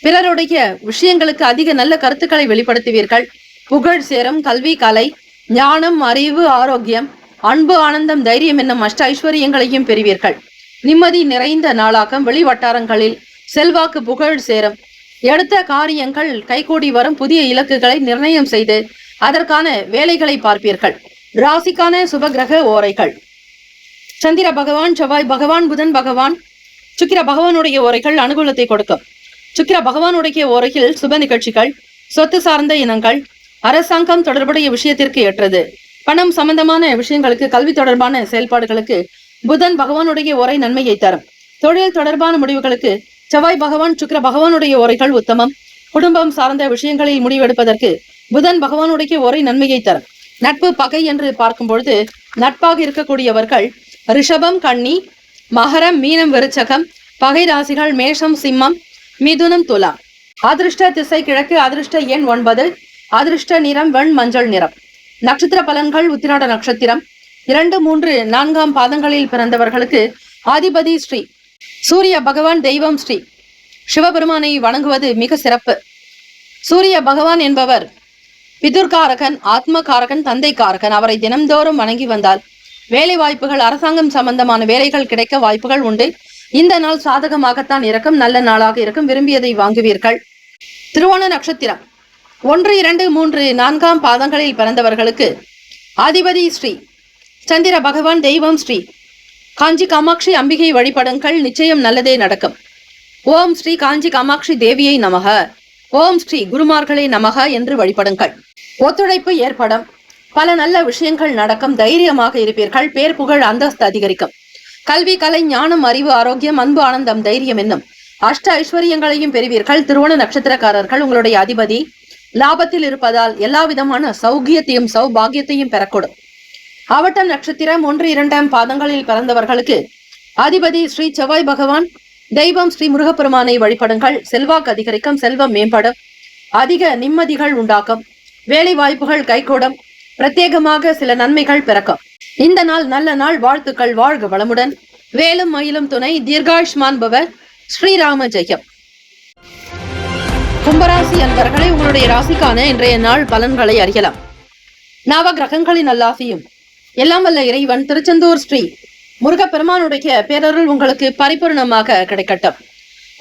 பிறருடைய விஷயங்களுக்கு அதிக நல்ல கருத்துக்களை வெளிப்படுத்துவீர்கள். புகழ் சேரும். கல்வி, கலை, ஞானம், அறிவு, ஆரோக்கியம், அன்பு, ஆனந்தம், தைரியம் என்னும் அஷ்ட ஐஸ்வர்யங்களையும் பெறுவீர்கள். நிம்மதி நிறைந்த நாளாக வெளி வட்டாரங்களில் செல்வாக்கு, புகழ் சேரும். எடுத்த காரியங்கள் கைகூடி வரும். புதிய இலக்குகளை நிர்ணயம் செய்து அதற்கான வேலைகளை பார்ப்பீர்கள். ராசிக்கான சுபகிரக ஓரைகள்: சந்திர பகவான், செவ்வாய் பகவான், புதன் பகவான், சுக்கிர பகவானுடைய ஓரைகள் அனுகூலத்தை கொடுக்கும். சுக்கிர பகவானுடைய ஓரையில் சுப நிகழ்ச்சிகள், சொத்து சார்ந்த இனங்கள், அரசாங்கம் தொடர்புடைய விஷயத்திற்கு ஏற்றது. பணம் சம்பந்தமான விஷயங்களுக்கு, கல்வி தொடர்பான செயல்பாடுகளுக்கு புதன் பகவானுடைய ஓரை நன்மையை தரும். தொழில் தொடர்பான முடிவுகளுக்கு செவ்வாய் பகவான், சுக்கிர பகவானுடைய ஓரைகள் உத்தமம். குடும்பம் சார்ந்த விஷயங்களில் முடிவெடுப்பதற்கு புதன் பகவானுடைய ஓரை நன்மையை தரும். நட்பு பகை என்று பார்க்கும் பொழுது நட்பாக இருக்கக்கூடியவர்கள் ரிஷபம், கன்னி, மகரம், மீனம், விருச்சகம். பகை ராசிகள் மேஷம், சிம்மம், மிதுனம், துலாம். அதிர்ஷ்ட திசை கிழக்கு. அதிர்ஷ்ட எண் 9. அதிர்ஷ்ட நிறம் வெண் மஞ்சள் நிறம். நட்சத்திர பலன்கள். உத்திராட நட்சத்திரம் 2, 3, 4 பாதங்களில் பிறந்தவர்களுக்கு ஆதிபதி ஸ்ரீ சூரிய பகவான், தெய்வம் ஸ்ரீ சிவபெருமானை வணங்குவது மிக சிறப்பு. சூரிய பகவான் என்பவர் பிதுர்காரகன், ஆத்மகாரகன், தந்தைக்காரகன். அவரை தினம்தோறும் வணங்கி வந்தால் வேலை வாய்ப்புகள், அரசாங்கம் சம்பந்தமான வேலைகள் கிடைக்க வாய்ப்புகள் உண்டு. இந்த நாள் சாதகமாகத்தான் இருக்கும், நல்ல நாளாக இருக்கும், விரும்பியதை வாங்குவீர்கள். திருவோண நட்சத்திரம் 1, 2, 3, 4 பாதங்களில் பிறந்தவர்களுக்கு ஆதிபதி ஸ்ரீ சந்திர பகவான், தெய்வம் ஸ்ரீ காஞ்சி காமாட்சி அம்பிகை வழிபடுங்கள், நிச்சயம் நல்லதே நடக்கும். ஓம் ஸ்ரீ காஞ்சி காமாட்சி தேவியை நமக, ஓம் ஸ்ரீ குருமார்களே நமக என்று வழிபடுங்கள். ஒத்துழைப்பு ஏற்படும், பல நல்ல விஷயங்கள் நடக்கும், தைரியமாக இருப்பீர்கள், பேர் புகழ் அந்தஸ்து அதிகரிக்கும். கல்வி, கலை, ஞானம், அறிவு, ஆரோக்கியம், அன்பு, ஆனந்தம், தைரியம் என்னும் அஷ்ட ஐஸ்வர்யங்களையும் பெறுவீர்கள். திருவோண நட்சத்திரக்காரர்கள் உங்களுடைய அதிபதி லாபத்தில் இருப்பதால் எல்லா விதமான சௌகியத்தையும் சௌபாகியத்தையும் பெறக்கூடும். அவட்ட நட்சத்திரம் 1, 2 பாதங்களில் பிறந்தவர்களுக்கு அதிபதி ஸ்ரீ செவ்வாய் பகவான், தெய்வம் ஸ்ரீ முருகப்பெருமானை வழிபடுங்கள், செல்வாக்கு அதிகரிக்கும், செல்வம் மேம்படும், அதிக நிம்மதிகள் உண்டாக்கும், வேலை வாய்ப்புகள் கைகூடும், பிரத்யேகமாக சில நன்மைகள் பிறக்கும். இந்த நாள் நல்ல நாள். வாழ்த்துக்கள். வாழ்க வளமுடன். வேலும் மயிலும் துணை. தீர்காயுஷ்மான் பவ. ஸ்ரீராம ஜெயம். கும்பராசி அன்பர்களை, உங்களுடைய ராசிக்கான இன்றைய நாள் பலன்களை அறியலாம். நவ கிரகங்களின் நல்லாசியும் எல்லாம் வல்ல இறைவன் திருச்செந்தூர் ஸ்ரீ முருகப்பெருமானுடைய பேரருள் உங்களுக்கு பரிபூர்ணமாக கிடைக்கட்டும்.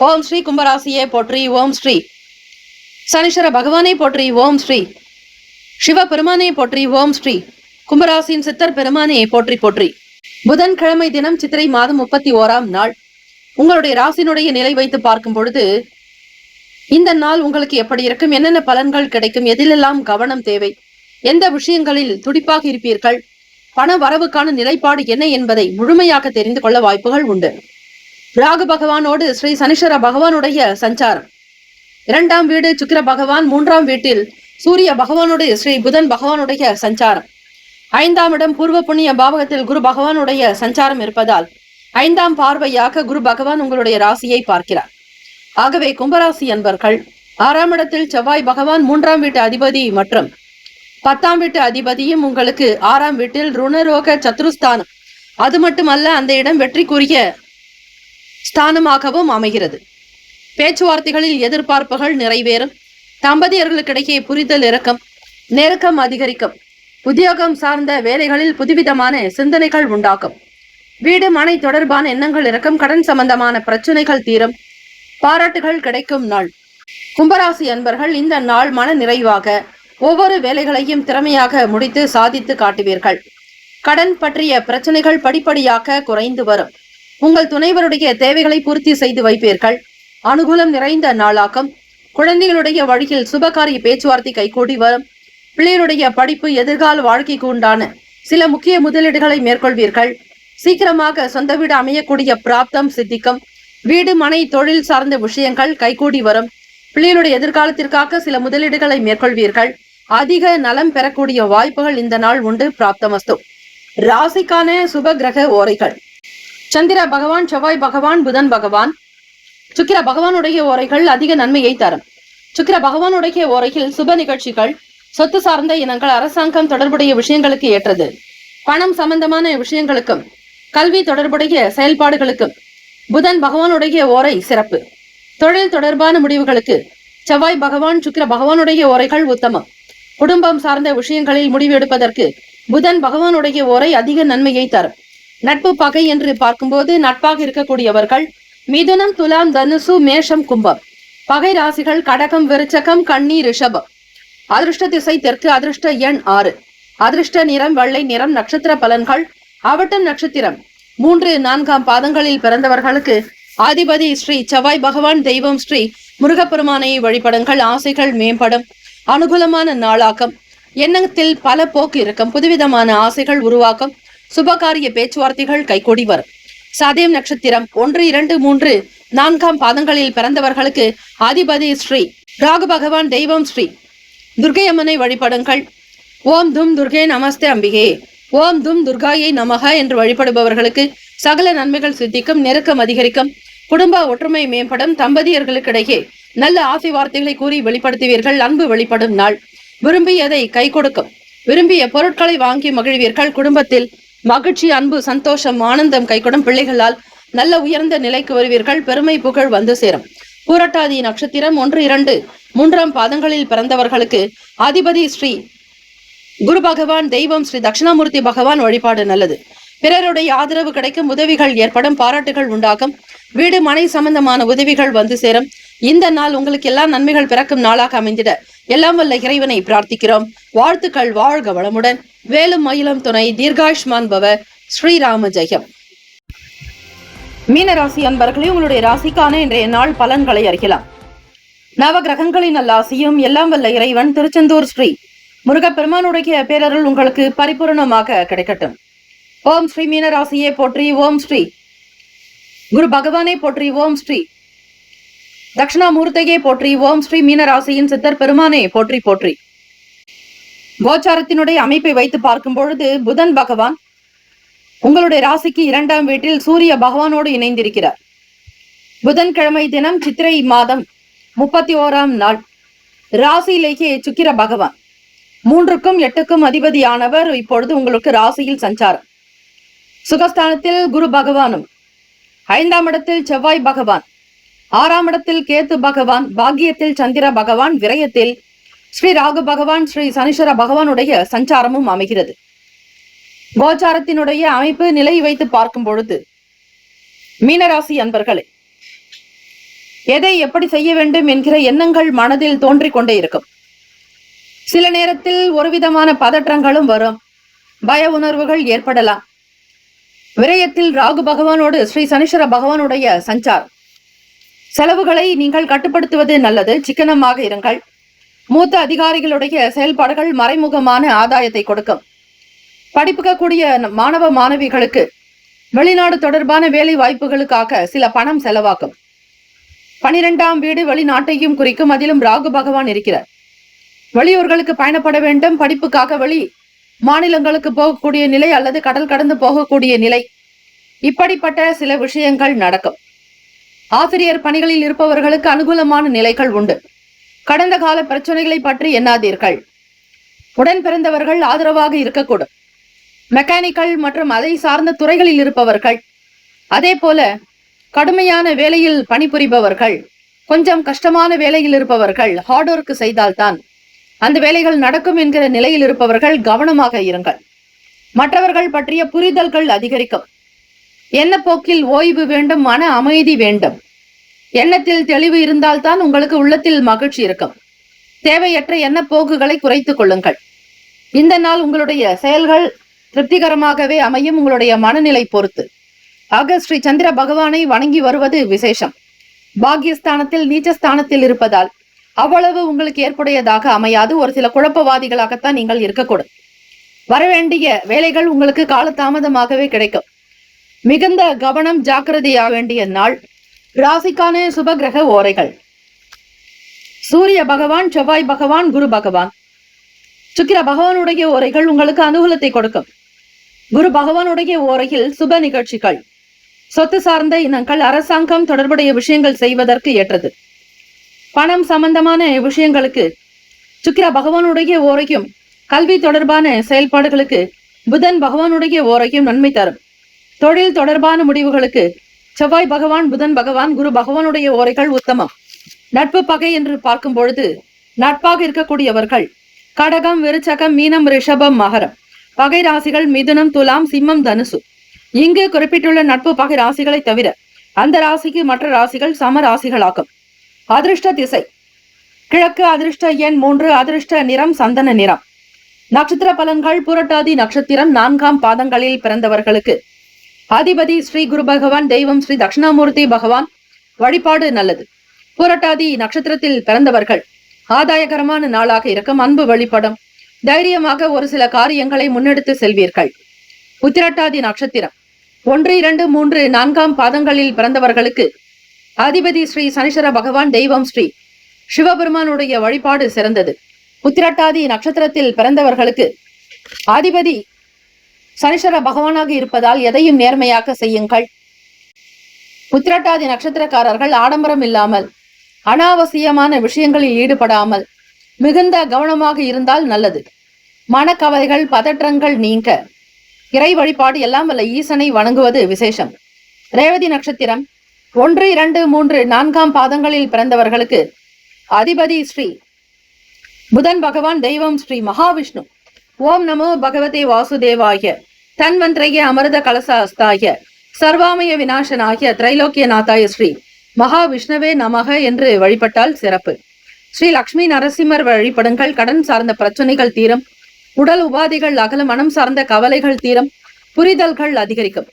ஓம் ஸ்ரீ கும்பராசியே போற்றி. ஓம் ஸ்ரீ சனீஸ்வர பகவானை போற்றி. ஓம் ஸ்ரீ சிவபெருமானை போற்றி. ஓம் ஸ்ரீ கும்பராசியின் சித்தர் பெருமானை போற்றி போற்றி. புதன்கிழமை தினம் சித்திரை மாதம் 31ஆம் நாள். உங்களுடைய ராசினுடைய நிலை வைத்து பார்க்கும் பொழுது இந்த நாள் உங்களுக்கு எப்படி இருக்கும், என்னென்ன பலன்கள் கிடைக்கும், எதிலெல்லாம் கவனம் தேவை, எந்த விஷயங்களில் துடிப்பாக இருப்பீர்கள், பண வரவுக்கான நிலைப்பாடு என்ன என்பதை முழுமையாக தெரிந்து கொள்ள வாய்ப்புகள் உண்டு. ராகு பகவானோடு ஸ்ரீ சனீஸ்வர பகவானுடைய சஞ்சாரம். 2ஆம் வீடு சுக்கிர பகவான், 3ஆம் வீட்டில் சூரிய பகவானுடைய ஸ்ரீ புதன் பகவானுடைய சஞ்சாரம். 5ஆம் இடம் பூர்வ புண்ணிய பாவகத்தில் குரு பகவானுடைய சஞ்சாரம் இருப்பதால் 5ஆம் பார்வையாக குரு பகவான் உங்களுடைய ராசியை பார்க்கிறார். ஆகவே கும்பராசி அன்பர்கள் 6ஆம் இடத்தில் செவ்வாய் பகவான், 3ஆம் வீட்டு அதிபதி மற்றும் 10ஆம் வீட்டு அதிபதியும் உங்களுக்கு 6ஆம் வீட்டில் ருணரோக சத்ருஸ்தானம். அது மட்டுமல்ல, அந்த இடம் வெற்றிக்குரிய ஸ்தானமாகவும் அமைகிறது. பேச்சுவார்த்தைகளில் எதிர்பார்ப்புகள் நிறைவேறும், தம்பதியர்களுக்கிடையே புரிதல் இருக்கும், நெருக்கம் அதிகரிக்கும், உத்தியோகம் சார்ந்த வேலைகளில் புதுவிதமான சிந்தனைகள் உண்டாக்கும், வீடு மனை தொடர்பான எண்ணங்கள் இருக்கும், கடன் சம்பந்தமான பிரச்சனைகள் தீரும், பாராட்டுகள் கிடைக்கும் நாள். கும்பராசி அன்பர்கள் இந்த நாள் மன நிறைவாக ஒவ்வொரு வேலைகளையும் திறமையாக முடித்து சாதித்து காட்டுவீர்கள். கடன் பற்றிய பிரச்சனைகள் படிப்படியாக குறைந்து வரும். உங்கள் துணைவருடைய தேவைகளை பூர்த்தி செய்து வைப்பீர்கள். அனுகூலம் நிறைந்த நாளாகும். குழந்தைகளுடைய வழியில் சுபகாரிய பேச்சுவார்த்தை கைகூடி வரும். பிள்ளைகளுடைய படிப்பு, எதிர்கால வாழ்க்கைக்கு உண்டான சில முக்கிய முதலீடுகளை மேற்கொள்வீர்கள். சீக்கிரமாக சொந்த வீடு அமையக்கூடிய பிராப்தம் சித்திக்கும். வீடு மனை தொழில் சார்ந்த விஷயங்கள் கைகூடி வரும். பிள்ளைகளுடைய எதிர்காலத்திற்காக சில முதலீடுகளை மேற்கொள்வீர்கள். அதிக நலம் பெறக்கூடிய வாய்ப்புகள் இந்த நாள் உண்டு. பிராப்தமஸ்து. ராசிக்கான சுப கிரக ஓரைகள். சந்திர பகவான், செவ்வாய் பகவான், புதன் பகவான், சுக்கிர பகவானுடைய ஓரைகள் அதிக நன்மையை தரும். சுக்கிர பகவானுடைய ஓரையில் சுப நிகழ்ச்சிகள், சொத்து சார்ந்த இனங்கள், அரசாங்கம் தொடர்புடைய விஷயங்களுக்கு ஏற்றது. பணம் சம்பந்தமான விஷயங்களுக்கும் கல்வி தொடர்புடைய செயல்பாடுகளுக்கும் புதன் பகவானுடைய ஓரை சிறப்பு. தொழில் தொடர்பான முடிவுகளுக்கு செவ்வாய் பகவான், சுக்கிர பகவானுடைய ஓரைகள் உத்தமம். குடும்பம் சார்ந்த விஷயங்களில் முடிவு எடுப்பதற்கு புதன் பகவானுடைய ஓரை அதிக நன்மையை தரும். நட்பு பகை என்று பார்க்கும்போது நட்பாக இருக்கக்கூடியவர்கள் மிதுனம், துலாம், தனுசு, மேஷம், கும்பம். பகை ராசிகள் கடகம், விருச்சகம், கன்னி, ரிஷபம். அதிர்ஷ்ட திசை தெற்கு. அதிர்ஷ்ட எண் 6. அதிர்ஷ்ட நிறம் வெள்ளை நிறம். நட்சத்திர பலன்கள். அவட்டம் நட்சத்திரம் 3, 4 பாதங்களில் பிறந்தவர்களுக்கு ஆதிபதி ஸ்ரீ செவ்வாய் பகவான், தெய்வம் ஸ்ரீ முருகப்பெருமானை வழிபடுங்கள். ஆசைகள் மேம்படும். அனுகூலமான நாளாக்கம். எண்ணத்தில் பல போக்கு இருக்கும். புதுவிதமான ஆசைகள் உருவாக்கும். சுபகாரிய பேச்சுவார்த்தைகள் கைகூடி வரும். சதயம் நட்சத்திரம் 1, 2, 3, 4 பாதங்களில் பிறந்தவர்களுக்கு ஆதிபதி ஸ்ரீ ராகு பகவான், தெய்வம் ஸ்ரீ துர்கை அம்மனை வழிபடுங்கள். ஓம் தும் துர்கே நமஸ்தே அம்பிகே, ஓம் தும் துர்காயை நமக என்று வழிபடுபவர்களுக்கு சகல நன்மைகள் சித்திக்கும். நெருக்கம் அதிகரிக்கும். குடும்ப ஒற்றுமை மேம்படும். தம்பதியர்களுக்கிடையே நல்ல ஆசை வார்த்தைகளை கூறி வெளிப்படுத்துவீர்கள். அன்பு வெளிப்படும் நாள். விரும்பியதை கை கொடுக்கும். விரும்பிய பொருட்களை வாங்கி மகிழ்வீர்கள். குடும்பத்தில் மகிழ்ச்சி, அன்பு, சந்தோஷம், ஆனந்தம் கைகூடும். பிள்ளைகளால் நல்ல உயர்ந்த நிலைக்கு வருவீர்கள். பெருமை புகழ் வந்து சேரும். பூரட்டாதி நட்சத்திரம் 1, 2, 3ஆம் பாதங்களில் பிறந்தவர்களுக்கு அதிபதி ஸ்ரீ குரு பகவான், தெய்வம் ஸ்ரீ தட்சிணாமூர்த்தி பகவான் வழிபாடு நல்லது. பிறருடைய ஆதரவு கிடைக்கும். உதவிகள் ஏற்படும். பாராட்டுகள் உண்டாகும். வீடு மனை சம்பந்தமான உதவிகள் வந்து சேரும். இந்த நாள் உங்களுக்கு எல்லா நன்மைகள் பிறக்கும் நாளாக அமைந்திட எல்லாம் வல்ல இறைவனை பிரார்த்திக்கிறோம். வாழ்த்துக்கள். வாழ்க வளமுடன். வேலும் மயிலும் துணை. தீர்காயுஷ்மான் பவ. ஸ்ரீராம ஜெயம். மீனராசி அன்பர்களே, உங்களுடைய ராசிக்கான இன்றைய நாள் பலன்களை அறியலாம். நவ கிரகங்களின் நல்லாசியும் எல்லாம் வல்ல இறைவன் திருச்செந்தூர் ஸ்ரீ முருகப்பெருமானுடைய பேரருள் உங்களுக்கு பரிபூர்ணமாக கிடைக்கட்டும். ஓம் ஸ்ரீ மீனராசியே போற்றி. ஓம் ஸ்ரீ குரு பகவானே போற்றி. ஓம் ஸ்ரீ தட்சிணாமூர்த்தியே போற்றி. ஓம் ஸ்ரீ மீனராசியின் சித்தர் பெருமானே போற்றி போற்றி. கோச்சாரத்தினுடைய அமைப்பை வைத்து பார்க்கும் பொழுது புதன் பகவான் உங்களுடைய ராசிக்கு 2ஆம் வீட்டில் சூரிய பகவானோடு இணைந்திருக்கிறார். புதன்கிழமை தினம் சித்திரை மாதம் 31ஆம் நாள் ராசியிலேயே சுக்கிர பகவான் 3க்கும் 8க்கும் அதிபதியானவர் இப்பொழுது உங்களுக்கு ராசியில் சஞ்சாரம். சுகஸ்தானத்தில் குரு பகவானும், 5ஆம் இடத்தில் செவ்வாய் பகவான், 6ஆம் இடத்தில் கேத்து பகவான், பாக்கியத்தில் சந்திர பகவான், விரயத்தில் ஸ்ரீ ராகு பகவான், ஸ்ரீ சனீஸ்வர பகவானுடைய சஞ்சாரமும் அமைகிறது. கோச்சாரத்தினுடைய அமைப்பு நிலை வைத்து பார்க்கும் பொழுது மீனராசி அன்பர்களே, எதை எப்படி செய்ய வேண்டும் என்கிற எண்ணங்கள் மனதில் தோன்றிக் கொண்டே இருக்கும். சில நேரத்தில் ஒரு விதமான பதற்றங்களும் வரும். பய உணர்வுகள் ஏற்படலாம். விரயத்தில் ராகு பகவானோடு ஸ்ரீ சனீஸ்வர பகவானுடைய சஞ்சாரம். செலவுகளை நீங்கள் கட்டுப்படுத்துவது நல்லது. சிக்கனமாக இருங்கள். மூத்த அதிகாரிகளுடைய செயல்பாடுகள் மறைமுகமான ஆதாயத்தை கொடுக்கும். படிப்புக்கக்கூடிய மாணவ மாணவிகளுக்கு வெளிநாடு தொடர்பான வேலை வாய்ப்புகளுக்காக சில பணம் செலவாக்கும். 12ஆம் வீடு வெளிநாட்டையும் குறிக்கும். அதிலும் ராகு பகவான் இருக்கிறார். வெளியூர்களுக்கு பயணப்பட வேண்டும். படிப்புக்காக வெளி மாநிலங்களுக்கு போகக்கூடிய நிலை அல்லது கடல் கடந்து போகக்கூடிய நிலை, இப்படிப்பட்ட சில விஷயங்கள் நடக்கும். ஆசிரியர் பணிகளில் இருப்பவர்களுக்கு அனுகூலமான நிலைகள் உண்டு. கடந்த கால பிரச்சனைகளை பற்றி எண்ணாதீர்கள். உடன் பிறந்தவர்கள் ஆதரவாக இருக்கக்கூடும். மெக்கானிக்கல் மற்றும் அதை சார்ந்த துறைகளில் இருப்பவர்கள், அதே போல கடுமையான வேலையில் பணிபுரிபவர்கள், கொஞ்சம் கஷ்டமான வேலையில் இருப்பவர்கள், ஹார்ட் ஒர்க் செய்தால்தான் அந்த வேலைகள் நடக்கும் என்கிற நிலையில் இருப்பவர்கள் கவனமாக இருங்கள். மற்றவர்கள் பற்றிய புரிதல்கள் அதிகரிக்கும். எண்ண போக்கில் ஓய்வு வேண்டும். மன அமைதி வேண்டும். எண்ணத்தில் தெளிவு இருந்தால்தான் உங்களுக்கு உள்ளத்தில் மகிழ்ச்சி இருக்கும். தேவையற்ற எண்ண போக்குகளை குறைத்துக் கொள்ளுங்கள். இந்த நாள் உங்களுடைய செயல்கள் திருப்திகரமாகவே அமையும். உங்களுடைய மனநிலை பொறுத்து. ஆக ஸ்ரீ சந்திர பகவானை வணங்கி வருவது விசேஷம். பாக்கியஸ்தானத்தில் நீச்சஸ்தானத்தில் இருப்பதால் அவ்வளவு உங்களுக்கு ஏற்புடையதாக அமையாது. ஒரு சில குழப்பவாதிகளாகத்தான் நீங்கள் இருக்கக்கூடும். வரவேண்டிய வேலைகள் உங்களுக்கு காலதாமதமாகவே கிடைக்கும். மிகுந்த கவனம், ஜாக்கிரதையாக வேண்டிய நாள். ராசிக்கான சுப கிரக ஓரைகள்: சூரிய பகவான், செவ்வாய் பகவான், குரு பகவான். சுக்கிர பகவானுடைய ஓரைகள் உங்களுக்கு அனுகூலத்தை கொடுக்கும். குரு பகவானுடைய ஓரையில் சுப நிகழ்ச்சிகள், சொத்து சார்ந்த இனங்கள், அரசாங்கம் தொடர்புடைய விஷயங்கள் செய்வதற்கு ஏற்றது. பணம் சம்பந்தமான விஷயங்களுக்கு சுக்கிர பகவானுடைய ஓரையும், கல்வி தொடர்பான செயல்பாடுகளுக்கு புதன் பகவானுடைய ஓரையும் நன்மை தரும். தொழில் தொடர்பான முடிவுகளுக்கு செவ்வாய் பகவான், புதன் பகவான், குரு பகவானுடைய ஓரைகள் உத்தமம். நட்பு பகை என்று பார்க்கும் பொழுது நட்பாக இருக்கக்கூடியவர்கள் கடகம், விருச்சகம், மீனம், ரிஷபம், மகரம். பகை ராசிகள் மிதுனம், துலாம், சிம்மம், தனுசு. இங்கு குறிப்பிட்டுள்ள நட்பு பகை ராசிகளை தவிர அந்த ராசிக்கு மற்ற ராசிகள் சம ராசிகளாகும். அதிர்ஷ்ட திசை கிழக்கு. அதிர்ஷ்ட எண் 3. அதிர்ஷ்ட நிறம் சந்தன நிறம். நட்சத்திர பலன்கள்: புரட்டாதி நட்சத்திரம் 4ஆம் பாதங்களில் பிறந்தவர்களுக்கு அதிபதி ஸ்ரீ குரு பகவான், தெய்வம் ஸ்ரீ தட்சிணாமூர்த்தி பகவான். வழிபாடு நல்லது. புரட்டாதி நட்சத்திரத்தில் பிறந்தவர்கள் ஆதாயகரமான நாளாக இருக்கும். அன்பு வழிபடும். தைரியமாக ஒரு சில காரியங்களை முன்னெடுத்து செல்வீர்கள். உத்திரட்டாதி நட்சத்திரம் 1, 2, 3, 4ஆம் பாதங்களில் பிறந்தவர்களுக்கு அதிபதி ஸ்ரீ சனீஸ்வர பகவான், தெய்வம் ஸ்ரீ சிவபெருமானுடைய வழிபாடு சிறந்தது. உத்திரட்டாதி நட்சத்திரத்தில் பிறந்தவர்களுக்கு அதிபதி சனீஸ்வர பகவானாக இருப்பதால் எதையும் நேர்மையாக செய்யுங்கள். உத்திரட்டாதி நட்சத்திரக்காரர்கள் ஆடம்பரம் இல்லாமல், அனாவசியமான விஷயங்களில் ஈடுபடாமல் மிகுந்த கவனமாக இருந்தால் நல்லது. மனக்கவலைகள் பதற்றங்கள் நீங்க இறை வழிபாடு எல்லாம் வல்ல ஈசனை வணங்குவது விசேஷம். ரேவதி நட்சத்திரம் 1, 2, 3, 4ஆம் பாதங்களில் பிறந்தவர்களுக்கு அதிபதி ஸ்ரீ புதன் பகவான், தெய்வம் ஸ்ரீ மகாவிஷ்ணு. ஓம் நமோ பகவதே வாசுதேவாய தன்வந்திரைய அமிர்த கலசாஸ்தாய சர்வாமய விநாசனாய திரைலோக்கியநாதாய ஸ்ரீ மகாவிஷ்ணுவே நமக என்று வழிபட்டால் சிறப்பு. ஸ்ரீ லக்ஷ்மி நரசிம்மர் வழிபடுங்கள். கடன் சார்ந்த பிரச்சனைகள் தீரும், உடல் உபாதைகள் அகலும், மனம் சார்ந்த கவலைகள் தீரும், புரிதல்கள் அதிகரிக்கும்.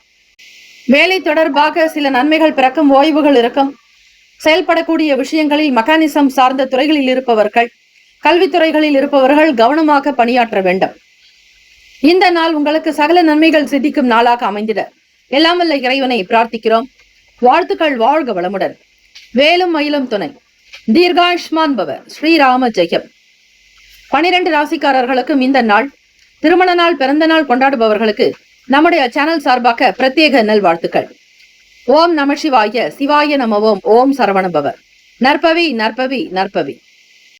வேலை தொடர்பாக சில நன்மைகள் பிறக்கும், ஓய்வுகள் இருக்கும். செயல்படக்கூடிய விஷயங்களில் மெக்கானிசம் சார்ந்த துறைகளில் இருப்பவர்கள், கல்வித்துறைகளில் இருப்பவர்கள் கவனமாக பணியாற்ற வேண்டும். இந்த நாள் உங்களுக்கு சகல நன்மைகள் சித்திக்கும் நாளாக அமைந்திட எல்லாம் வல்ல இறைவனை பிரார்த்திக்கிறோம். வாழ்த்துக்கள். வாழ்க வளமுடன். வேலும் மயிலும் துணை. தீர்காயுஷ்மான் பவ. ஸ்ரீராம ஜெயம். 12 ராசிக்காரர்களுக்கும் இந்த நாள், திருமண நாள், பிறந்த நாள் கொண்டாடுபவர்களுக்கு நம்முடைய சேனல் சார்பாக பிரத்யேக நல்வாழ்த்துக்கள். ஓம் நம சிவாய. சிவாய நம. ஓம். ஓம் சரவண பவ. நற்பவி நற்பவி நற்பவி.